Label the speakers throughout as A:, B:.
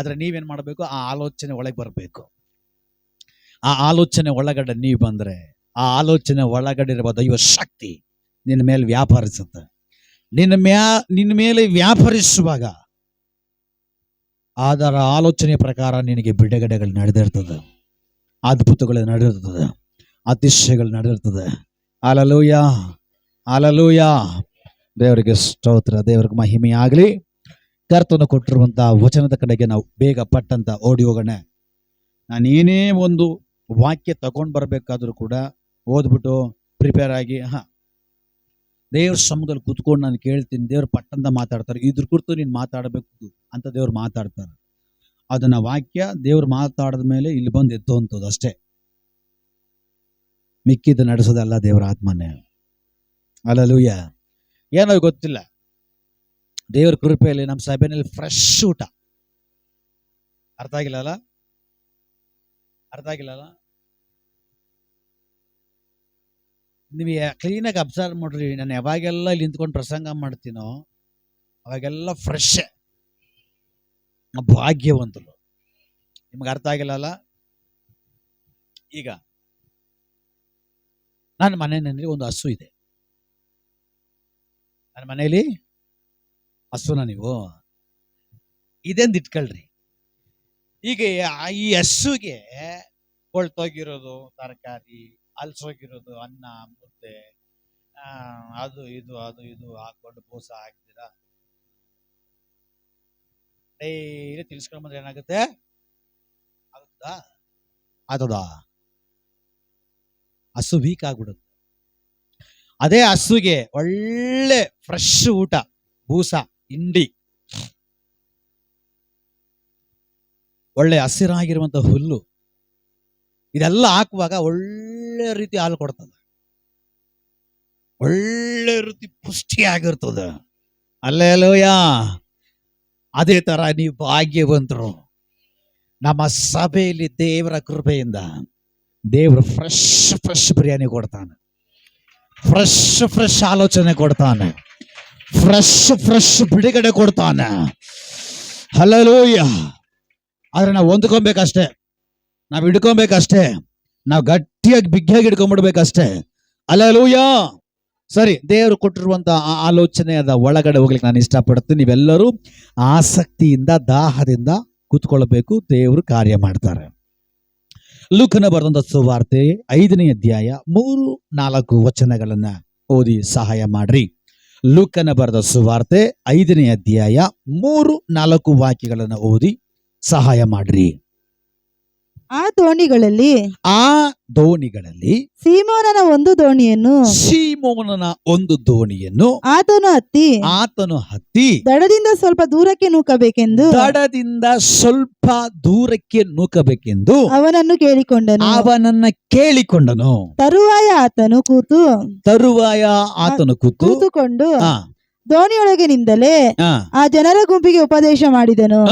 A: ಆದ್ರೆ ನೀವೇನ್ ಮಾಡಬೇಕು? ಆ ಆಲೋಚನೆ ಒಳಗೆ ಬರಬೇಕು. ಆ ಆಲೋಚನೆ ಒಳಗಡೆ ನೀವು ಬಂದ್ರೆ ಆ ಆಲೋಚನೆ ಒಳಗಡೆ ಇರುವ ದೈವ ಶಕ್ತಿ ನಿನ್ನ ಮೇಲೆ ವ್ಯಾಪರಿಸುತ್ತೆ. ನಿನ್ನ ಮೇಲೆ ವ್ಯಾಪರಿಸುವಾಗ ಅದರ ಆಲೋಚನೆ ಪ್ರಕಾರ ನಿನಗೆ ಬಿಡುಗಡೆಗಳು ನಡೆದಿರ್ತದೆ, ಅದ್ಭುತಗಳು ನಡೆದಿರ್ತದೆ, ಅತಿಶಯಗಳು ನಡೆದಿರ್ತದೆ. Hallelujah, hallelujah. ದೇವರಿಗೆ ಸ್ತೋತ್ರ, ದೇವರಿಗೆ ಮಹಿಮೆ ಆಗಲಿ. ಕರ್ತನು ಕೊಟ್ಟಿರುವಂತಹ ವಚನದ ಕಡೆಗೆ ನಾವು ಬೇಗ ಪಟ್ಟಂತ ಓಡಿ ಹೋಗೋಣ. ನಾನೇನೇ ಒಂದು ವಾಕ್ಯ ತಗೊಂಡು ಬರಬೇಕಾದ್ರೂ ಕೂಡ ಓದ್ಬಿಟ್ಟು ಪ್ರಿಪೇರ್ ಆಗಿ ದೇವ್ರ ಸಮುದ್ರದಲ್ಲಿ ಕೂತ್ಕೊಂಡು ನಾನು ಕೇಳ್ತೀನಿ, ದೇವ್ರು ಪಟ್ಟಂತ ಮಾತಾಡ್ತಾರೆ, ಇದ್ರ ಕುರಿತು ನೀನು ಮಾತಾಡಬೇಕು ಅಂತ ದೇವ್ರು ಮಾತಾಡ್ತಾರೆ. ಅದನ್ನ ವಾಕ್ಯ ದೇವ್ರು ಮಾತಾಡಿದ ಮೇಲೆ ಇಲ್ಲಿ ಬಂದು ಎತ್ತುವಂಥದ್ದು ಅಷ್ಟೇ. ಮಿಕ್ಕಿದ್ದು ನಡೆಸೋದಲ್ಲ ದೇವರ ಆತ್ಮನೇ. ಹಲ್ಲೆಲೂಯಾ. ಏನೋ ಗೊತ್ತಿಲ್ಲ, ದೇವ್ರ ಕೃಪೆಯಲ್ಲಿ ನಮ್ಮ ಸಭೆಯಲ್ಲಿ ಫ್ರೆಶ್ ಊಟ. ಅರ್ಥ ಆಗಿಲ್ಲಲ್ಲ? ನೀವು ಕ್ಲೀನಾಗಿ ಅಬ್ಸರ್ವ್ ಮಾಡ್ರಿ. ನಾನು ಯಾವಾಗೆಲ್ಲ ಇಲ್ಲಿ ನಿಂತ್ಕೊಂಡು ಪ್ರಸಂಗ ಮಾಡ್ತೀನೋ ಅವಾಗೆಲ್ಲ ಫ್ರೆಶ್, ಭಾಗ್ಯವಂತರು. ನಿಮ್ಗೆ ಅರ್ಥ ಆಗಿಲ್ಲಲ್ಲ? ಈಗ ನನ್ನ ಮನೆಯಲ್ಲಿ ಒಂದು ಹಸು ಇದೆ. ನನ್ನ ಮನೆಯಲ್ಲಿ ಹಸುನ ನೀವು ಇದೆಂದು ಇಟ್ಕೊಳ್ರಿ. ಈಗ ಈ ಹಸುಗೆ ಕೊಳ್ತೋಗಿರೋದು ತರಕಾರಿ, ಅಲ್ಸೋಗಿರೋದು ಅನ್ನ, ಮುದ್ದೆ, ಅದು ಇದು ಹಾಕೊಂಡು ಬೂಸ ಹಾಕ್ತೀರಾ, ಡೈಲಿ ತಿನ್ಸ್ಕೊಂಡ್ಬಂದ್ರೆ ಏನಾಗುತ್ತೆ? ಆತದ ಹಸು ವೀಕ್ ಆಗ್ಬಿಡುತ್ತೆ. ಅದೇ ಹಸುಗೆ ಒಳ್ಳೆ ಫ್ರೆಶ್ ಊಟ, ಬೂಸ, ಹಿಂಡಿ, ಒಳ್ಳೆ ಹಸಿರಾಗಿರುವಂತ ಹುಲ್ಲು, ಇದೆಲ್ಲ ಹಾಕುವಾಗ ಒಳ್ಳೆ ರೀತಿ ಹಾಲು ಕೊಡ್ತದೆ, ಒಳ್ಳೆ ರೀತಿ ಪುಷ್ಟಿಯಾಗಿರ್ತದೆ. ಹಲ್ಲೆಲೂಯಾ. ಅದೇ ತರ ನೀವು ಭಾಗ್ಯವಂತರು. ನಮ್ಮ ಸಭೆಯಲ್ಲಿ ದೇವರ ಕೃಪೆಯಿಂದ ದೇವರು ಫ್ರೆಶ್ ಬಿರಿಯಾನಿ ಕೊಡ್ತಾನೆ, ಫ್ರೆಶ್ ಆಲೋಚನೆ ಕೊಡ್ತಾನೆ, ಫ್ರೆಶ್ ಬಿಡುಗಡೆ ಕೊಡ್ತಾನೆ. ಹಲ್ಲೆಲೂಯಾ. ಆದ್ರೆ ನಾವು ಹೊಂದ್ಕೊಬೇಕಷ್ಟೇ, ನಾವು ಹಿಡ್ಕೊಬೇಕಷ್ಟೇ, ನಾವು ಗಟ್ಟಿಯಾಗಿ ಬಿಗ್ಗಿಯಾಗಿ ಹಿಡ್ಕೊಂಡ್ಬಿಡ್ಬೇಕಷ್ಟೇ. ಹಲ್ಲೆಲೂಯಾ. ಸರಿ, ದೇವರು ಕೊಟ್ಟಿರುವಂತ ಆಲೋಚನೆಯಾದ ಒಳಗಡೆ ಹೋಗ್ಲಿಕ್ಕೆ ನಾನು ಇಷ್ಟಪಡ್ತೀನಿ. ನೀವೆಲ್ಲರೂ ಆಸಕ್ತಿಯಿಂದ, ದಾಹದಿಂದ ಕೂತ್ಕೊಳ್ಬೇಕು. ದೇವರು ಕಾರ್ಯ ಮಾಡ್ತಾರೆ. ಲೂಕನ ಬರೆದಂತ ಸುವಾರ್ತೆ 5ನೇ ಅಧ್ಯಾಯ 3-4 ವಚನಗಳನ್ನ ಓದಿ ಸಹಾಯ ಮಾಡ್ರಿ. ಲೂಕನ ಬರೆದ ಸುವಾರ್ತೆ 5ನೇ ಅಧ್ಯಾಯ 3-4 ವಾಕ್ಯಗಳನ್ನ ಓದಿ ಸಹಾಯ ಮಾಡ್ರಿ.
B: ಆ ದೋಣಿಗಳಲ್ಲಿ
A: ಸೀಮೋನನ ಒಂದು ದೋಣಿಯನ್ನು ಆತನು ಹತ್ತಿ
B: ದಡದಿಂದ ಸ್ವಲ್ಪ ದೂರಕ್ಕೆ ನೂಕಬೇಕೆಂದು ಅವನನ್ನು
A: ಕೇಳಿಕೊಂಡನು.
B: ತರುವಾಯ
A: ಆತನು ಕೂತುಕೊಂಡು
B: ದೋಣಿಯೊಳಗಿನಿಂದಲೇ ಆ ಜನರ ಗುಂಪಿಗೆ ಉಪದೇಶ ಮಾಡಿದನು.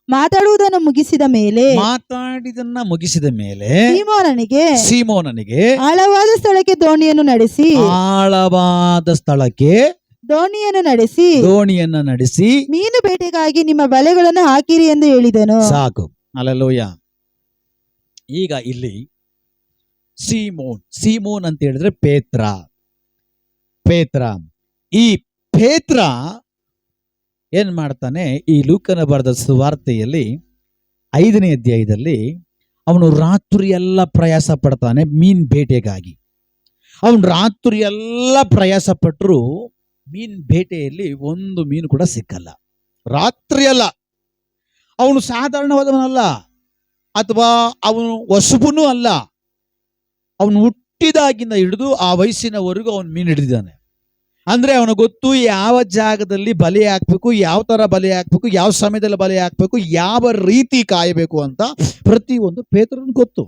B: ಮಾತಾಡುವುದನ್ನು ಮುಗಿಸಿದ ಮೇಲೆ ಸೀಮೋನನಿಗೆ ಆಳವಾದ ಸ್ಥಳಕ್ಕೆ ದೋಣಿಯನ್ನು ನಡೆಸಿ ಮೀನು ಬೇಟೆಗಾಗಿ ನಿಮ್ಮ ಬಲೆಗಳನ್ನು ಹಾಕಿರಿ ಎಂದು ಹೇಳಿದನು.
A: ಸಾಕು. ಹಲ್ಲೆಲೂಯಾ. ಈಗ ಇಲ್ಲಿ ಸೀಮೋನ್ ಅಂತ ಹೇಳಿದ್ರೆ ಪೇತ್ರ. ಈ ಪೇತ್ರ ಏನ್ ಮಾಡ್ತಾನೆ? ಈ ಲೂಕನ ಬರೆದ ಸುವಾರ್ತೆಯಲ್ಲಿ 5ನೇ ಅಧ್ಯಾಯದಲ್ಲಿ ಅವನು ರಾತ್ರಿ ಎಲ್ಲ ಪ್ರಯಾಸ ಪಡ್ತಾನೆ ಮೀನ್ ಬೇಟೆಗಾಗಿ. ಅವನು ರಾತ್ರಿ ಎಲ್ಲ ಪ್ರಯಾಸ ಪಟ್ಟರು ಮೀನ್ ಬೇಟೆಯಲ್ಲಿ ಒಂದು ಮೀನು ಕೂಡ ಸಿಕ್ಕಲ್ಲ. ರಾತ್ರಿ ಅಲ್ಲ, ಅವನು ಸಾಧಾರಣವಾದವನಲ್ಲ, ಅಥವಾ ಅವನು ಹೊಸಬನೂ ಅಲ್ಲ. ಅವನು ಹುಟ್ಟಿದಾಗಿಂದ ಹಿಡಿದು ಆ ವಯಸ್ಸಿನವರೆಗೂ ಅವನು ಮೀನು ಹಿಡಿದಿದ್ದಾನೆ. ಅಂದ್ರೆ ಅವನು ಗೊತ್ತು ಯಾವ ಜಾಗದಲ್ಲಿ ಬಲೆ ಹಾಕ್ಬೇಕು, ಯಾವ ತರ ಬಲೆ ಹಾಕ್ಬೇಕು, ಯಾವ ಸಮಯದಲ್ಲಿ ಬಲೆ ಹಾಕ್ಬೇಕು, ಯಾವ ರೀತಿ ಕಾಯಬೇಕು ಅಂತ ಪ್ರತಿಯೊಂದು ಪೇತ್ರನ ಗೊತ್ತು.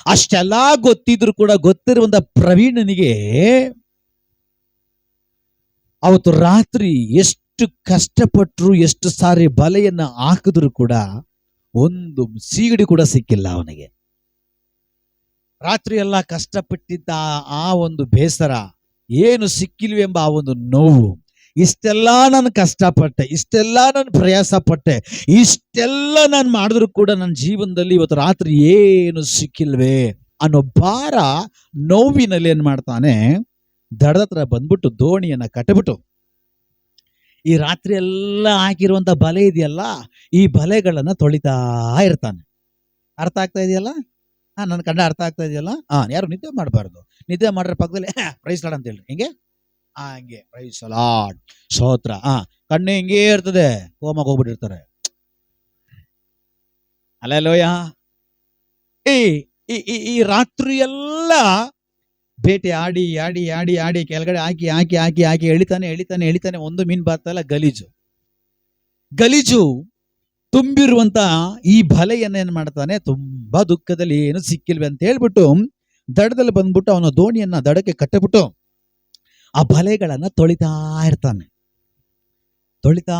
A: ಅಷ್ಟೆಲ್ಲ ಗೊತ್ತಿದ್ರು ಕೂಡ ಗೊತ್ತಿರುವಂತ ಪ್ರವೀಣನಿಗೆ ಅವತ್ತು ರಾತ್ರಿ ಎಷ್ಟು ಕಷ್ಟಪಟ್ಟರು, ಎಷ್ಟು ಸಾರಿ ಬಲೆಯನ್ನ ಹಾಕಿದ್ರು ಕೂಡ ಒಂದು ಸೀಗಡಿ ಕೂಡ ಸಿಕ್ಕಿಲ್ಲ ಅವನಿಗೆ. ರಾತ್ರಿ ಎಲ್ಲ ಕಷ್ಟಪಟ್ಟಿದ್ದ ಆ ಒಂದು ಬೇಸರ, ಏನು ಸಿಕ್ಕಿಲ್ವೆಂಬ ಆ ಒಂದು ನೋವು, ಇಷ್ಟೆಲ್ಲ ನಾನು ಕಷ್ಟಪಟ್ಟೆ, ಇಷ್ಟೆಲ್ಲ ನಾನು ಪ್ರಯಾಸ ಪಟ್ಟೆ, ಇಷ್ಟೆಲ್ಲ ನಾನು ಮಾಡಿದ್ರು ಕೂಡ ನನ್ನ ಜೀವನದಲ್ಲಿ ಇವತ್ತು ರಾತ್ರಿ ಏನು ಸಿಕ್ಕಿಲ್ವೇ ಅನ್ನೋ ಭಾರ ನೋವಿನಲ್ಲಿ ಏನ್ ಮಾಡ್ತಾನೆ, ದಡದ ಹತ್ರ ಬಂದ್ಬಿಟ್ಟು ದೋಣಿಯನ್ನ ಕಟ್ಟಿಬಿಟ್ಟು ಈ ರಾತ್ರಿ ಎಲ್ಲ ಹಾಕಿರುವಂತ ಬಲೆ ಇದೆಯಲ್ಲ, ಈ ಬಲೆಗಳನ್ನ ತೊಳಿತಾ ಇರ್ತಾನೆ. ಅರ್ಥ ಆಗ್ತಾ ಇದೆಯಲ್ಲ? ನನ್ನ ಕಂಡ ಅರ್ಥ ಆಗ್ತಾ ಇದೆಯಲ್ಲ? ಯಾರು ನಿದ್ದೆ ಮಾಡಬಾರ್ದು. ನಿದ್ದೆ ಮಾಡ್ರೆ ಪಕ್ಕದಲ್ಲಿ ಪ್ರೈಸ್ ಲಾರ್ಡ್ ಅಂತ ಹೇಳ್ರಿ. ಹಿಂಗೆ ಹಂಗೆ ಪ್ರೈಸ್ ಲಾರ್ಡ್ ಸ್ತೋತ್ರ. ಕಣ್ಣು ಹಿಂಗೇ ಇರ್ತದೆ, ಕೋಮಕ್ಕೆ ಹೋಗ್ಬಿಟ್ಟಿರ್ತಾರೆ. ಅಲ್ಲೆಲ್ಲೋಯ ಈ ರಾತ್ರಿ ಎಲ್ಲ ಬೇಟೆ ಆಡಿ ಆಡಿ ಆಡಿ ಆಡಿ ಕೆಳಗಡೆ ಹಾಕಿ ಹಾಕಿ ಹಾಕಿ ಹಾಕಿ ಎಳಿತಾನೆ ಎಳಿತಾನೆ ಎಳಿತಾನೆ. ಒಂದು ಮೀನ್ ಬರ್ತಲ್ಲ, ಗಲೀಜು ಗಲೀಜು ತುಂಬಿರುವಂತ ಈ ಬಲೆಯನ್ನ ಏನ್ ಮಾಡ್ತಾನೆ, ತುಂಬಾ ದುಃಖದಲ್ಲಿ ಏನು ಸಿಕ್ಕಿಲ್ವೆ ಅಂತ ಹೇಳ್ಬಿಟ್ಟು ದಡದಲ್ಲಿ ಬಂದ್ಬಿಟ್ಟು ಅವನ ದೋಣಿಯನ್ನ ದಡಕ್ಕೆ ಕಟ್ಟಿಬಿಟ್ಟು ಆ ಬಲೆಗಳನ್ನ ತೊಳಿತಾ ಇರ್ತಾನೆ ತೊಳಿತಾ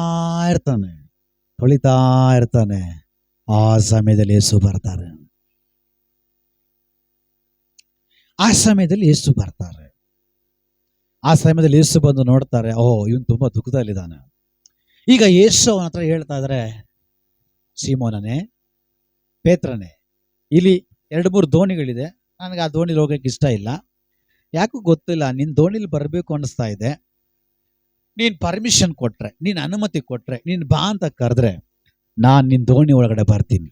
A: ಇರ್ತಾನೆ ತೊಳಿತಾ ಇರ್ತಾನೆ. ಆ ಸಮಯದಲ್ಲಿ ಯೇಸು ಬರ್ತಾರೆ. ಆ ಸಮಯದಲ್ಲಿ ಯೇಸು ಬರ್ತಾರೆ. ಆ ಸಮಯದಲ್ಲಿ ಯೇಸು ಬಂದು ನೋಡ್ತಾರೆ, ಇವನು ತುಂಬಾ ದುಃಖದಲ್ಲಿದ್ದಾನೆ. ಈಗ ಯೇಸು ಅವನ ಹತ್ರ ಹೇಳ್ತಾ ಇದಾರೆ, ಸೀಮೋನನೇ, ಪೇತ್ರನೇ, ಇಲ್ಲಿ 2-3 ದೋಣಿಗಳಿದೆ. ನನಗೆ ಆ ದೋಣಿಲಿ ಹೋಗಕ್ಕೆ ಇಷ್ಟ ಇಲ್ಲ. ಯಾಕೂ ಗೊತ್ತಿಲ್ಲ, ನಿನ್ ದೋಣಿಲಿ ಬರಬೇಕು ಅನಿಸ್ತಾ ಇದೆ. ನೀನ್ ಪರ್ಮಿಷನ್ ಕೊಟ್ರೆ, ನೀನ್ ಅನುಮತಿ ಕೊಟ್ರೆ, ನೀನ್ ಬಾ ಅಂತ ಕರೆದ್ರೆ ನಾನ್ ನಿನ್ ದೋಣಿ ಒಳಗಡೆ ಬರ್ತೀನಿ.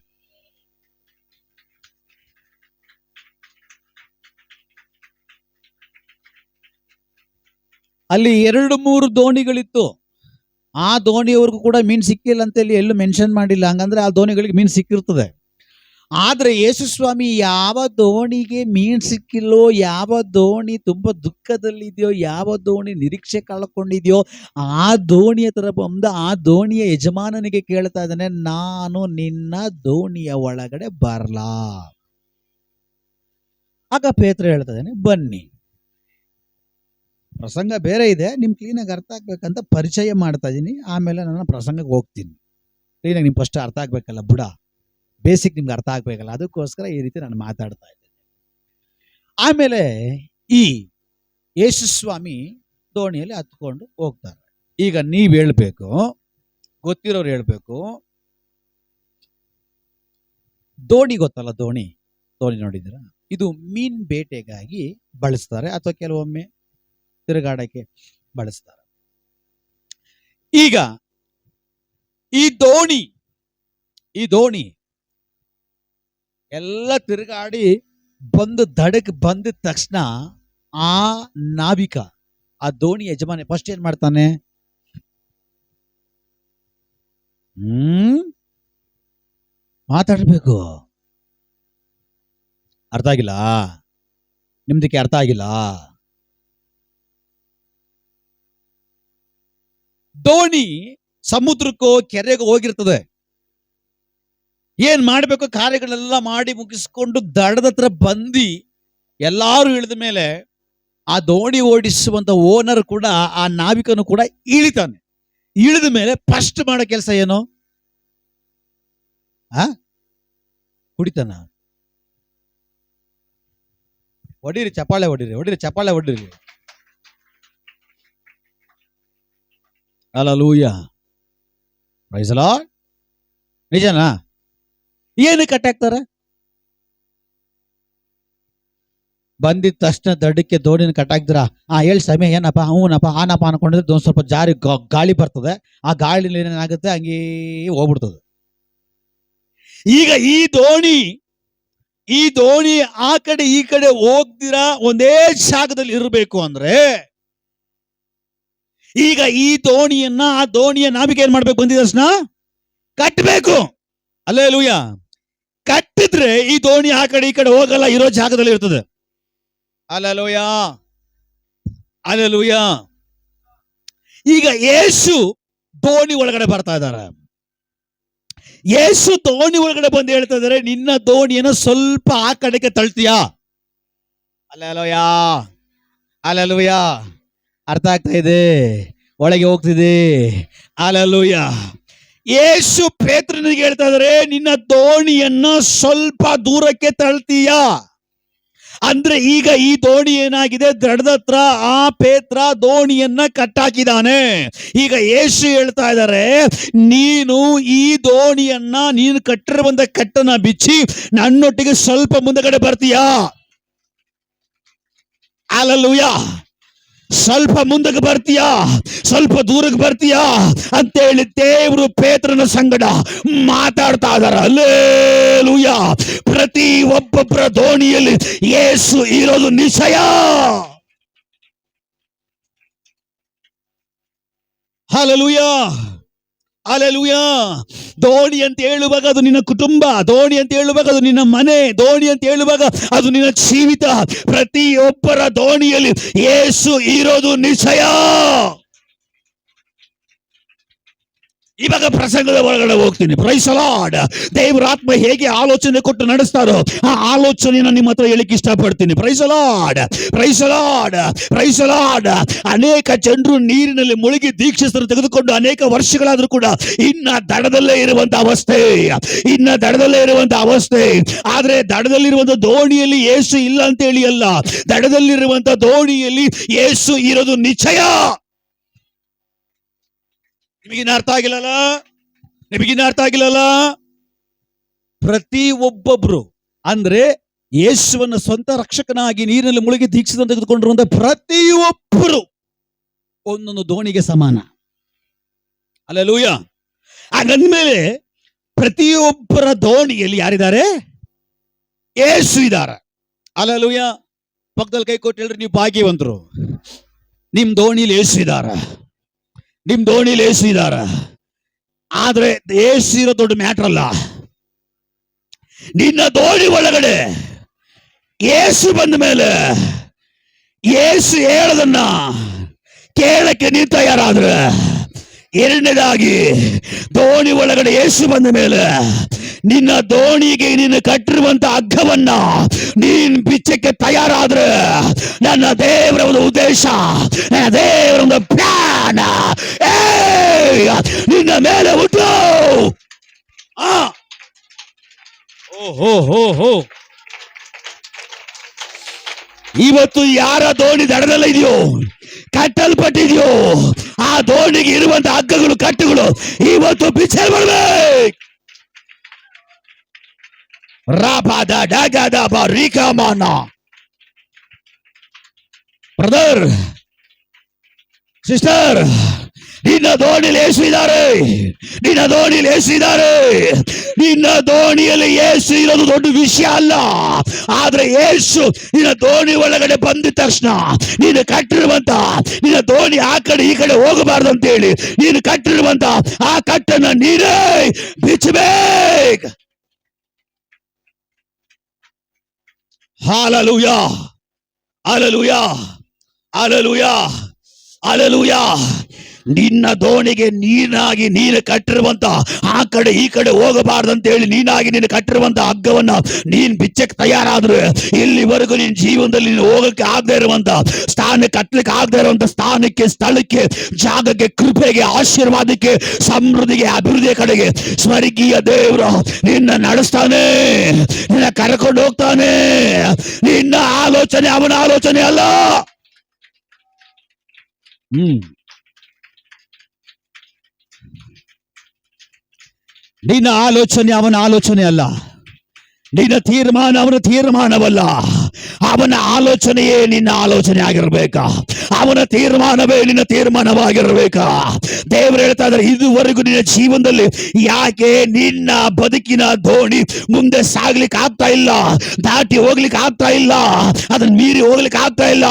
A: ಅಲ್ಲಿ 2-3 ದೋಣಿಗಳಿತ್ತು. ಆ ದೋಣಿಯವರೆಗೂ ಕೂಡ ಮೀನ್ ಸಿಕ್ಕಿಲ್ಲ ಅಂತ ಇಲ್ಲಿ ಎಲ್ಲೂ ಮೆನ್ಷನ್ ಮಾಡಿಲ್ಲ. ಹಂಗಂದ್ರೆ ಆ ದೋಣಿಗಳಿಗೆ ಮೀನ್ ಸಿಕ್ಕಿರ್ತದೆ. ಆದ್ರೆ ಯೇಸು ಸ್ವಾಮಿ ಯಾವ ದೋಣಿಗೆ ಮೀನ್ ಸಿಕ್ಕಿಲ್ಲೋ, ಯಾವ ದೋಣಿ ತುಂಬಾ ದುಃಖದಲ್ಲಿದೆಯೋ, ಯಾವ ದೋಣಿ ನಿರೀಕ್ಷೆ ಕಳ್ಕೊಂಡಿದೆಯೋ, ಆ ದೋಣಿಯ ತರ ಬಂದು ಆ ದೋಣಿಯ ಯಜಮಾನನಿಗೆ ಕೇಳ್ತಾ ಇದ್ದಾನೆ, ನಾನು ನಿನ್ನ ದೋಣಿಯ ಒಳಗಡೆ ಬರ್ಲಾ? ಆಗ ಪೇತ್ರ ಹೇಳ್ತಾ ಇದ್ದಾನೆ, ಬನ್ನಿ. ಪ್ರಸಂಗ ಬೇರೆ ಇದೆ, ನಿಮ್ ಕ್ಲೀನಾಗಿ ಅರ್ಥ ಆಗ್ಬೇಕಂತ ಪರಿಚಯ ಮಾಡ್ತಾ ಇದೀನಿ. ಆಮೇಲೆ ನಾನು ಪ್ರಸಂಗಕ್ಕೆ ಹೋಗ್ತೀನಿ. ಕ್ಲೀನಾಗಿ ನಿಮ್ ಫಸ್ಟ್ ಅರ್ಥ ಆಗ್ಬೇಕಲ್ಲ, ಬುಡ ಬೇಸಿಕ್ ನಿಮ್ಗೆ ಅರ್ಥ ಆಗ್ಬೇಕಲ್ಲ, ಅದಕ್ಕೋಸ್ಕರ ಈ ರೀತಿ ನಾನು ಮಾತಾಡ್ತಾ ಇದ್ದೇನೆ. ಆಮೇಲೆ ಈ ಯೇಸು ಸ್ವಾಮಿ ದೋಣಿಯಲ್ಲಿ ಹತ್ಕೊಂಡು ಹೋಗ್ತಾರೆ. ಈಗ ನೀವ್ ಹೇಳ್ಬೇಕು, ಗೊತ್ತಿರೋರು ಹೇಳ್ಬೇಕು, ದೋಣಿ ಗೊತ್ತಲ್ಲ, ದೋಣಿ ನೋಡಿದ್ರ? ಇದು ಮೀನ್ ಬೇಟೆಗಾಗಿ ಬಳಸ್ತಾರೆ, ಅಥವಾ ಕೆಲವೊಮ್ಮೆ ತಿರುಗಾಡಕ್ಕೆ ಬಳಸ್ತಾರೆ. ಈಗ ಈ ದೋಣಿ ಎಲ್ಲ ತಿರುಗಾಡಿ ಬಂದು ದಡಕ್ಕೆ ಬಂದಿದ ತಕ್ಷಣ ಆ ನಾವಿಕ, ಆ ದೋಣಿ ಯಜಮಾನಿ ಫಸ್ಟ್ ಏನ್ ಮಾಡ್ತಾನೆ, ಮಾತಾಡ್ಬೇಕು. ಅರ್ಥ ಆಗಿಲ್ಲ ನಿಮ್ದಕ್ಕೆ? ಅರ್ಥ ಆಗಿಲ್ಲ? ದೋಣಿ ಸಮುದ್ರಕ್ಕೋ ಕೆರೆಗೋ ಹೋಗಿರ್ತದೆ. ಏನ್ ಮಾಡ್ಬೇಕು ಕಾರ್ಯಗಳೆಲ್ಲ ಮಾಡಿ ಮುಗಿಸ್ಕೊಂಡು ದಡದ ಹತ್ರ ಬಂದು ಎಲ್ಲಾರು ಇಳಿದ ಮೇಲೆ ಆ ದೋಣಿ ಓಡಿಸುವಂತ ಓನರ್ ಕೂಡ, ಆ ನಾವಿಕನು ಕೂಡ ಇಳಿತಾನೆ. ಇಳಿದ ಮೇಲೆ ಫಸ್ಟ್ ಮಾಡೋ ಕೆಲಸ ಏನು? ಕುಡಿತಾನ? ಹೊಡೀರಿ, ಚಪ್ಪಾಳೆ ಹೊಡೀರಿ, ಹೊಡೀರಿ, ಚಪ್ಪಾಳೆ ಹೊಡೀರಿ. Hallelujah, praise the lord. ನಿಜನಾ? ಏನಕ್ಕೆ ಕಟ್ಟಾಕ್ತಾರೆ? ಬಂದಿದ್ದ ತಕ್ಷಣ ದಡ್ಡಕ್ಕೆ ದೋಣಿನ ಕಟ್ಟಾಕ್ತಿರ? ಹೇಳಿ ಸಮಯ ಏನಪ್ಪ? ಹೂನಪ್ಪ, ಆನಪ್ಪ ಅನ್ಕೊಂಡಿದ್ರೆ ಒಂದ್ ಸ್ವಲ್ಪ ಜಾರಿ ಗಾಳಿ ಬರ್ತದೆ. ಆ ಗಾಳಿಲಿ ಏನಾಗುತ್ತೆ, ಹಂಗೇ ಹೋಗ್ಬಿಡ್ತದೆ. ಈಗ ಈ ದೋಣಿ ಆ ಕಡೆ ಈ ಕಡೆ ಹೋಗ್ದಿರಾ ಒಂದೇ ಜಾಗದಲ್ಲಿ ಇರಬೇಕು ಅಂದ್ರೆ, ಈಗ ಈ ದೋಣಿಯನ್ನ, ಆ ದೋಣಿಯ ನಾವಿಕ ಏನ್ ಮಾಡ್ಬೇಕು? ಬಂದಿದ ತಕ್ಷಣ ಕಟ್ಟಬೇಕು. ಹಲ್ಲೆಲೂಯಾ. ಕಟ್ಟಿದ್ರೆ ಈ ದೋಣಿ ಆ ಕಡೆ ಈ ಕಡೆ ಹೋಗಲ್ಲ, ಇರೋ ಜಾಗದಲ್ಲಿ ಇರ್ತದೆ. Hallelujah, hallelujah. ಈಗ ಯೇಸು ದೋಣಿ ಒಳಗಡೆ ಬರ್ತಾ ಇದ್ದಾರೆ. ಯೇಸು ದೋಣಿ ಒಳಗಡೆ ಬಂದು ಹೇಳ್ತಾ ಇದ್ದಾರೆ, ನಿನ್ನ ದೋಣಿಯನ್ನು ಸ್ವಲ್ಪ ಆ ಕಡೆಗೆ ತಳ್ತೀಯಾ? Hallelujah, hallelujah. ಅರ್ಥ ಆಗ್ತಾ ಇದೆ? ಒಳಗೆ ಹೋಗ್ತಿದೆ. ಹಲ್ಲೆಲೂಯಾ. ಯೇಸು ಪೇತ್ರನಿಗೆ ಹೇಳ್ತಾ ಇದ್ದಾರೆ, ನಿನ್ನ ದೋಣಿಯನ್ನ ಸ್ವಲ್ಪ ದೂರಕ್ಕೆ ತಳ್ತೀಯಾ? ಅಂದ್ರೆ ಈಗ ಈ ದೋಣಿ ಏನಾಗಿದೆ, ದಡದ ಹತ್ರ ಆ ಪೇತ್ರ ದೋಣಿಯನ್ನ ಕಟ್ಟಾಕಿದಾನೆ. ಈಗ ಯೇಸು ಹೇಳ್ತಾ ಇದ್ದಾರೆ, ನೀನು ಈ ದೋಣಿಯನ್ನ ನೀನು ಕಟ್ಟಿರುವಂತ ಕಟ್ಟನ್ನ ಬಿಚ್ಚಿ ನನ್ನೊಟ್ಟಿಗೆ ಸ್ವಲ್ಪ ಮುಂದಗಡೆ ಬರ್ತೀಯಾ? ಹಲ್ಲೆಲೂಯಾ. ಸ್ವಲ್ಪ ಮುಂದಕ್ಕೆ ಬರ್ತೀಯಾ, ಸ್ವಲ್ಪ ದೂರಕ್ಕೆ ಬರ್ತೀಯಾ ಅಂತೇಳಿ ದೇವರು ಪೇತ್ರನ ಸಂಗಡ ಮಾತಾಡ್ತಾ ಇದಾರ. ಹಲ್ಲೆಲೂಯಾ. ಪ್ರತಿ ಒಬ್ಬೊಬ್ಬರ ದೋಣಿಯಲ್ಲಿ ಯೇಸು ಇರೋದು ನಿಶ್ಚಯ. Hallelujah, hallelujah. ದೋಣಿ ಅಂತ ಹೇಳುವಾಗ ಅದು ನಿನ್ನ ಕುಟುಂಬ, ದೋಣಿ ಅಂತ ಹೇಳುವಾಗ ಅದು ನಿನ್ನ ಮನೆ, ದೋಣಿ ಅಂತ ಹೇಳುವಾಗ ಅದು ನಿನ್ನ ಜೀವಿತ. ಪ್ರತಿಯೊಬ್ಬರ ದೋಣಿಯಲ್ಲಿ ಯೇಸು ಇರೋದು ನಿಶ್ಚಯ. ಇವಾಗ ಪ್ರಸಂಗದ ಒಳಗಡೆ ಹೋಗ್ತೀನಿ. Praise the Lord. ದೇವರ ಆತ್ಮ ಹೇಗೆ ಆಲೋಚನೆ ಕೊಟ್ಟು ನಡೆಸ್ತಾರೋ ಆ ಆಲೋಚನೆಯನ್ನು ನಿಮ್ಮ ಹತ್ರ ಹೇಳಿಕ್ಕೆ ಇಷ್ಟಪಡ್ತೀನಿ. Praise the Lord, praise the Lord, praise the Lord. ಅನೇಕ ಜನರು ನೀರಿನಲ್ಲಿ ಮುಳುಗಿ ದೀಕ್ಷೆಯನ್ನು ತೆಗೆದುಕೊಂಡು ಅನೇಕ ವರ್ಷಗಳಾದ್ರೂ ಕೂಡ ಇನ್ನ ದಡದಲ್ಲೇ ಇರುವಂತ ಅವಸ್ಥೆ, ಇನ್ನ ದಡದಲ್ಲೇ ಇರುವಂತ ಅವಸ್ಥೆ. ಆದ್ರೆ ದಡದಲ್ಲಿರುವಂತ ದೋಣಿಯಲ್ಲಿ ಯೇಸು ಇಲ್ಲ ಅಂತ ಹೇಳಿ ಅಲ್ಲ, ದಡದಲ್ಲಿರುವಂತ ದೋಣಿಯಲ್ಲಿ ಯೇಸು ಇರೋದು ನಿಶ್ಚಯ. ನಿಮಗಿನ್ನ ಅರ್ಥ ಆಗಿಲ್ಲಲ್ಲ? ನಿಮಗಿನ್ನ ಅರ್ಥ ಆಗಿಲ್ಲಲ್ಲ? ಪ್ರತಿ ಒಬ್ಬೊಬ್ರು ಅಂದ್ರೆ ಯೇಸುವನ್ನ ಸ್ವಂತ ರಕ್ಷಕನಾಗಿ ನೀರಿನಲ್ಲಿ ಮುಳುಗಿ ದೀಕ್ಷಿತ ತೆಗೆದುಕೊಂಡಿರುವಂತ ಪ್ರತಿಯೊಬ್ಬರು ಒಂದೊಂದು ದೋಣಿಗೆ ಸಮಾನ. ಹಲ್ಲೆಲೂಯಾ. ಹಾಗಂದ್ಮೇಲೆ ಪ್ರತಿಯೊಬ್ಬರ ದೋಣಿಯಲ್ಲಿ ಯಾರಿದ್ದಾರೆ? ಯೇಸು ಇದ್ದಾರೆ. ಹಲ್ಲೆಲೂಯಾ. ಪಕ್ಕದಲ್ಲಿ ಕೈ ಕೊಟ್ಟು ಹೇಳ್ರಿ, ನೀವು ಭಾಗ್ಯವಂತರು, ನಿಮ್ ದೋಣಿಲಿ ಯೇಸು ಇದ್ದಾರೆ, ನಿಮ್ ದೋಣಿಲಿ ಯೇಸು ಇದಾರ. ಆದ್ರೆ ಯೇಸು ಇರೋ ದೊಡ್ಡ ಮ್ಯಾಟರ್ ಅಲ್ಲ. ನಿನ್ನ ದೋಣಿ ಒಳಗಡೆ ಯೇಸು ಬಂದ ಮೇಲೆ ಯೇಸು ಹೇಳದನ್ನ ಕೇಳಕ್ಕೆ ನೀನು ತಯಾರಾದ್ರೆ, ಎರಡನೇದಾಗಿ ದೋಣಿ ಒಳಗಡೆ ಯೇಸು ಬಂದ ಮೇಲೆ ನಿನ್ನ ದೋಣಿಗೆ ನೀನು ಕಟ್ಟಿರುವಂತ ಹಗ್ಗವನ್ನ ನೀನ್ ಬಿಚ್ಚಕ್ಕೆ ತಯಾರಾದ್ರೆ, ನನ್ನ ದೇವರ ಒಂದು ಉದ್ದೇಶ, ನನ್ನ ದೇವರ ಒಂದು ಪ್ಲಾನ್ ನಿನ್ನ ಮೇಲೆ ಉಂಟು. ಓಹೋ, ಇವತ್ತು ಯಾರ ದೋಣಿ ದಡದಲ್ಲ ಇದೆಯೋ, ಕಟ್ಟಲ್ಪಟ್ಟಿದೆಯೋ, ಆ ದೋಣಿಗೆ ಇರುವಂತ ಹಗ್ಗಗಳು, ಕಟ್ಟುಗಳು ಇವತ್ತು ಬಿಚ್ಚಲ್ಪಡ್ಬೇಕು. ರಾಬಾದ ಡಾಗಾದ ಬಾ ರೀಕಾಮಾನ. ಬ್ರದರ್, ಸಿಸ್ಟರ್, ನಿನ್ನ ದೋಣಿಯಲ್ಲಿ ಯೇಸು ಇದ್ದಾರೆ, ನಿನ್ನ ದೋಣಿಯಲ್ಲಿ ಯೇಸು ಇದ್ದಾರೆ. ನಿನ್ನ ದೋಣಿಯಲ್ಲಿ ಯೇಸು ಇರೋದು ದೊಡ್ಡ ವಿಷಯ ಅಲ್ಲ. ಆದ್ರೆ ಯೇಸು ನಿನ್ನ ದೋಣಿ ಒಳಗಡೆ ಬಂದ ತಕ್ಷಣ ನೀನು ಕಟ್ಟಿರುವಂತ ನಿನ್ನ ದೋಣಿ ಆ ಕಡೆ ಈ ಕಡೆ ಹೋಗಬಾರ್ದು ಅಂತ ಹೇಳಿ ನೀನು ಕಟ್ಟಿರುವಂತ ಆ ಕಟ್ಟನ್ನ ನೀರೇ ಬಿಚ್ಚಬೇಕು. Hallelujah, hallelujah, hallelujah, hallelujah. ನಿನ್ನ ದೋಣಿಗೆ ನೀನಾಗಿ ನೀನು ಕಟ್ಟಿರುವಂತ ಆ ಕಡೆ ಈ ಕಡೆ ಹೋಗಬಾರ್ದಂತ ಹೇಳಿ ನೀನಾಗಿ ನೀನು ಕಟ್ಟಿರುವಂತ ಹಗ್ಗವನ್ನ ನೀನ್ ಬಿಚ್ಚಕ್ಕೆ ತಯಾರಾದ್ರೆ, ಇಲ್ಲಿವರೆಗೂ ನಿನ್ನ ಜೀವನದಲ್ಲಿ ನೀನು ಹೋಗಕ್ಕೆ ಆಗದೆ ಇರುವಂತ ಸ್ಥಾನಕ್ಕೆ, ಕಟ್ಟಲಿಕ್ಕೆ ಆಗದೆ ಇರುವಂತ ಸ್ಥಾನಕ್ಕೆ, ಸ್ಥಳಕ್ಕೆ, ಜಾಗಕ್ಕೆ, ಕೃಪೆಗೆ, ಆಶೀರ್ವಾದಕ್ಕೆ, ಸಮೃದ್ಧಿಗೆ, ಅಭಿವೃದ್ಧಿಯ ಕಡೆಗೆ ಸ್ವರ್ಗೀಯ ದೇವರು ನಿನ್ನ ನಡೆಸ್ತಾನೆ, ನಿನ್ನ ಕರ್ಕೊಂಡು ಹೋಗ್ತಾನೆ. ನಿನ್ನ ಆಲೋಚನೆ ಅವನ ಆಲೋಚನೆ ಅಲ್ಲ. ನಿನ್ನ ಆಲೋಚನೆ ಅವನ ಆಲೋಚನೆ ಅಲ್ಲ, ನಿನ್ನ ತೀರ್ಮಾನ ಅವನ ತೀರ್ಮಾನವಲ್ಲ. ಅವನ ಆಲೋಚನೆಯೇ ನಿನ್ನ ಆಲೋಚನೆ ಆಗಿರ್ಬೇಕಾ, ಅವನ ತೀರ್ಮಾನವೇ ನಿನ್ನ ತೀರ್ಮಾನವಾಗಿರ್ಬೇಕಾ. ದೇವರು ಹೇಳ್ತಾ ಇದ್ದಾರೆ, ಇದುವರೆಗೂ ನಿನ್ನ ಜೀವನದಲ್ಲಿ ಯಾಕೆ ನಿನ್ನ ಬದುಕಿನ ದೋಣಿ ಮುಂದೆ ಸಾಗ್ಲಿಕ್ಕೆ ಆಗ್ತಾ ಇಲ್ಲ, ದಾಟಿ ಹೋಗ್ಲಿಕ್ಕೆ ಆಗ್ತಾ ಇಲ್ಲ, ಅದನ್ನ ಮೀರಿ ಹೋಗ್ಲಿಕ್ಕೆ ಆಗ್ತಾ ಇಲ್ಲ?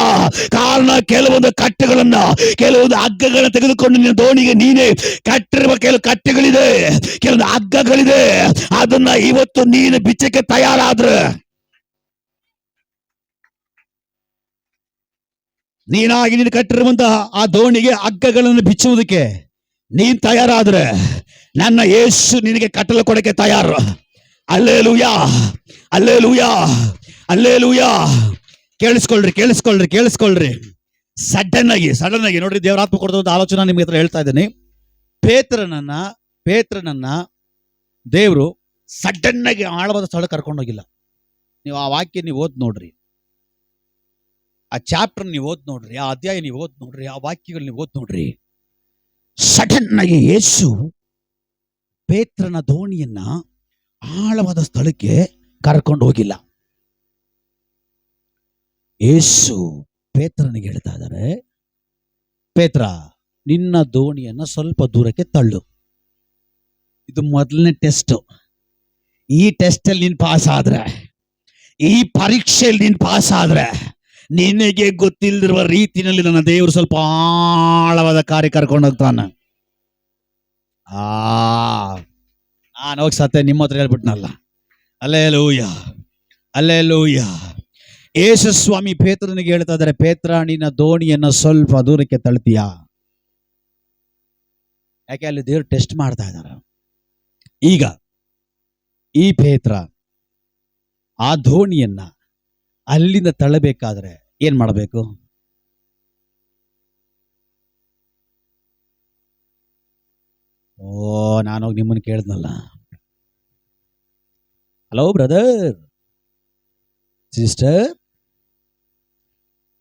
A: ಕಾರಣ ಕೆಲವೊಂದು ಕಟ್ಟೆಗಳನ್ನ, ಕೆಲವೊಂದು ಹಗ್ಗಗಳನ್ನ ತೆಗೆದುಕೊಂಡು ನಿನ್ನ ದೋಣಿಗೆ ನೀನೇ ಕಟ್ಟಿರುವ ಕೆಲವು ಕಟ್ಟೆಗಳಿದೆ, ಕೆಲವೊಂದು ಹಗ್ಗಗಳಿದೆ. ಅದನ್ನ ಇವತ್ತು ನೀನು ಬಿಚ್ಚಕ್ಕೆ ತಯಾರಾದ್ರೆ, ನೀನಾಗಿ ನೀನು ಕಟ್ಟಿರುವಂತಹ ಆ ದೋಣಿಗೆ ಹಗ್ಗಗಳನ್ನು ಬಿಚ್ಚುವುದಕ್ಕೆ ನೀನ್ ತಯಾರಾದ್ರೆ, ನನ್ನ ಯೇಸು ನಿನಗೆ ಕಟ್ಟಲು ಕೊಡಕ್ಕೆ ತಯಾರು. Hallelujah, hallelujah, hallelujah. ಕೇಳಿಸ್ಕೊಳ್ರಿ, ಕೇಳಿಸ್ಕೊಳ್ರಿ, ಕೇಳಿಸ್ಕೊಳ್ರಿ. ಸಡನ್ ಆಗಿ ನೋಡ್ರಿ, ದೇವರಾತ್ಮ ಕೊಡ್ತಕ್ಕಂಥ ಆಲೋಚನೆ ನಿಮ್ಗೆ ಹತ್ರ ಹೇಳ್ತಾ ಇದ್ದೀನಿ. ಪೇತ್ರನನ್ನ ದೇವರು ಸಡನ್ ಆಗಿ ಆಳವಾದ ಸ್ಥಳ ಕರ್ಕೊಂಡೋಗಿಲ್ಲ. ನೀವು ಆ ವಾಕ್ಯ ನೀವು ಓದ್ ನೋಡ್ರಿ. ಆ ಚಾಪ್ಟರ್ ನೀವು ಓದ್ ನೋಡ್ರಿ, ಆ ಅಧ್ಯಾಯ ನೀವು ಓದ್ ನೋಡ್ರಿ, ಆ ವಾಕ್ಯಗಳು ನೀವು ಓದ್ ನೋಡ್ರಿ. ಸಡನ್ ಆಗಿ ಯೇಸು ಪೇತ್ರನ ದೋಣಿಯನ್ನ ಆಳವಾದ ಸ್ಥಳಕ್ಕೆ ಕರ್ಕೊಂಡು ಹೋಗಿಲ್ಲ. ಯೇಸು ಪೇತ್ರನಿಗೆ ಹೇಳ್ತಾ ಇದ್ದಾರೆ, ಪೇತ್ರ ನಿನ್ನ ದೋಣಿಯನ್ನ ಸ್ವಲ್ಪ ದೂರಕ್ಕೆ ತಳ್ಳು. ಇದು ಮೊದಲನೇ ಟೆಸ್ಟ್. ಈ ಟೆಸ್ಟ್ ಅಲ್ಲಿ ನೀನ್ ಪಾಸ್ ಆದ್ರೆ, ಈ ಪರೀಕ್ಷೆಯಲ್ಲಿ ನೀನ್ ಪಾಸ್ ಆದ್ರೆ, ನಿನಗೆ ಗೊತ್ತಿಲ್ಲದಿರುವ ರೀತಿಯಲ್ಲಿ ನನ್ನ ದೇವರು ಸ್ವಲ್ಪ ಆಳವಾದ ಕಾರ್ಯ ಕರ್ಕೊಂಡು ಹೋಗ್ತಾನೆ. ನಾನು ಹೋಗಿ ಸತ್ತೆ ನಿಮ್ಮ ಹತ್ರ ಹೇಳ್ಬಿಟ್ನಲ್ಲ. Alleluia, alleluia. ಯೇಸು ಸ್ವಾಮಿ ಪೇತ್ರನಿಗೆ ಹೇಳ್ತಾ ಇದ್ದಾರೆ, ಪೇತ್ರ ನಿನ್ನ ದೋಣಿಯನ್ನ ಸ್ವಲ್ಪ ದೂರಕ್ಕೆ ತಳ್ತೀಯಾ? ಯಾಕೆ ಅಲ್ಲಿ ದೇವರು ಟೆಸ್ಟ್ ಮಾಡ್ತಾ ಇದ್ದಾರೆ. ಈಗ ಈ ಪೇತ್ರ ಆ ದೋಣಿಯನ್ನ ಅಲ್ಲಿಂದ ತಳ್ಳಬೇಕಾದ್ರೆ ಏನ್ ಮಾಡಬೇಕು? ನಾನು ನಿಮ್ಮನ್ನು ಕೇಳಿದ್ನಲ್ಲ. Hello brother, sister.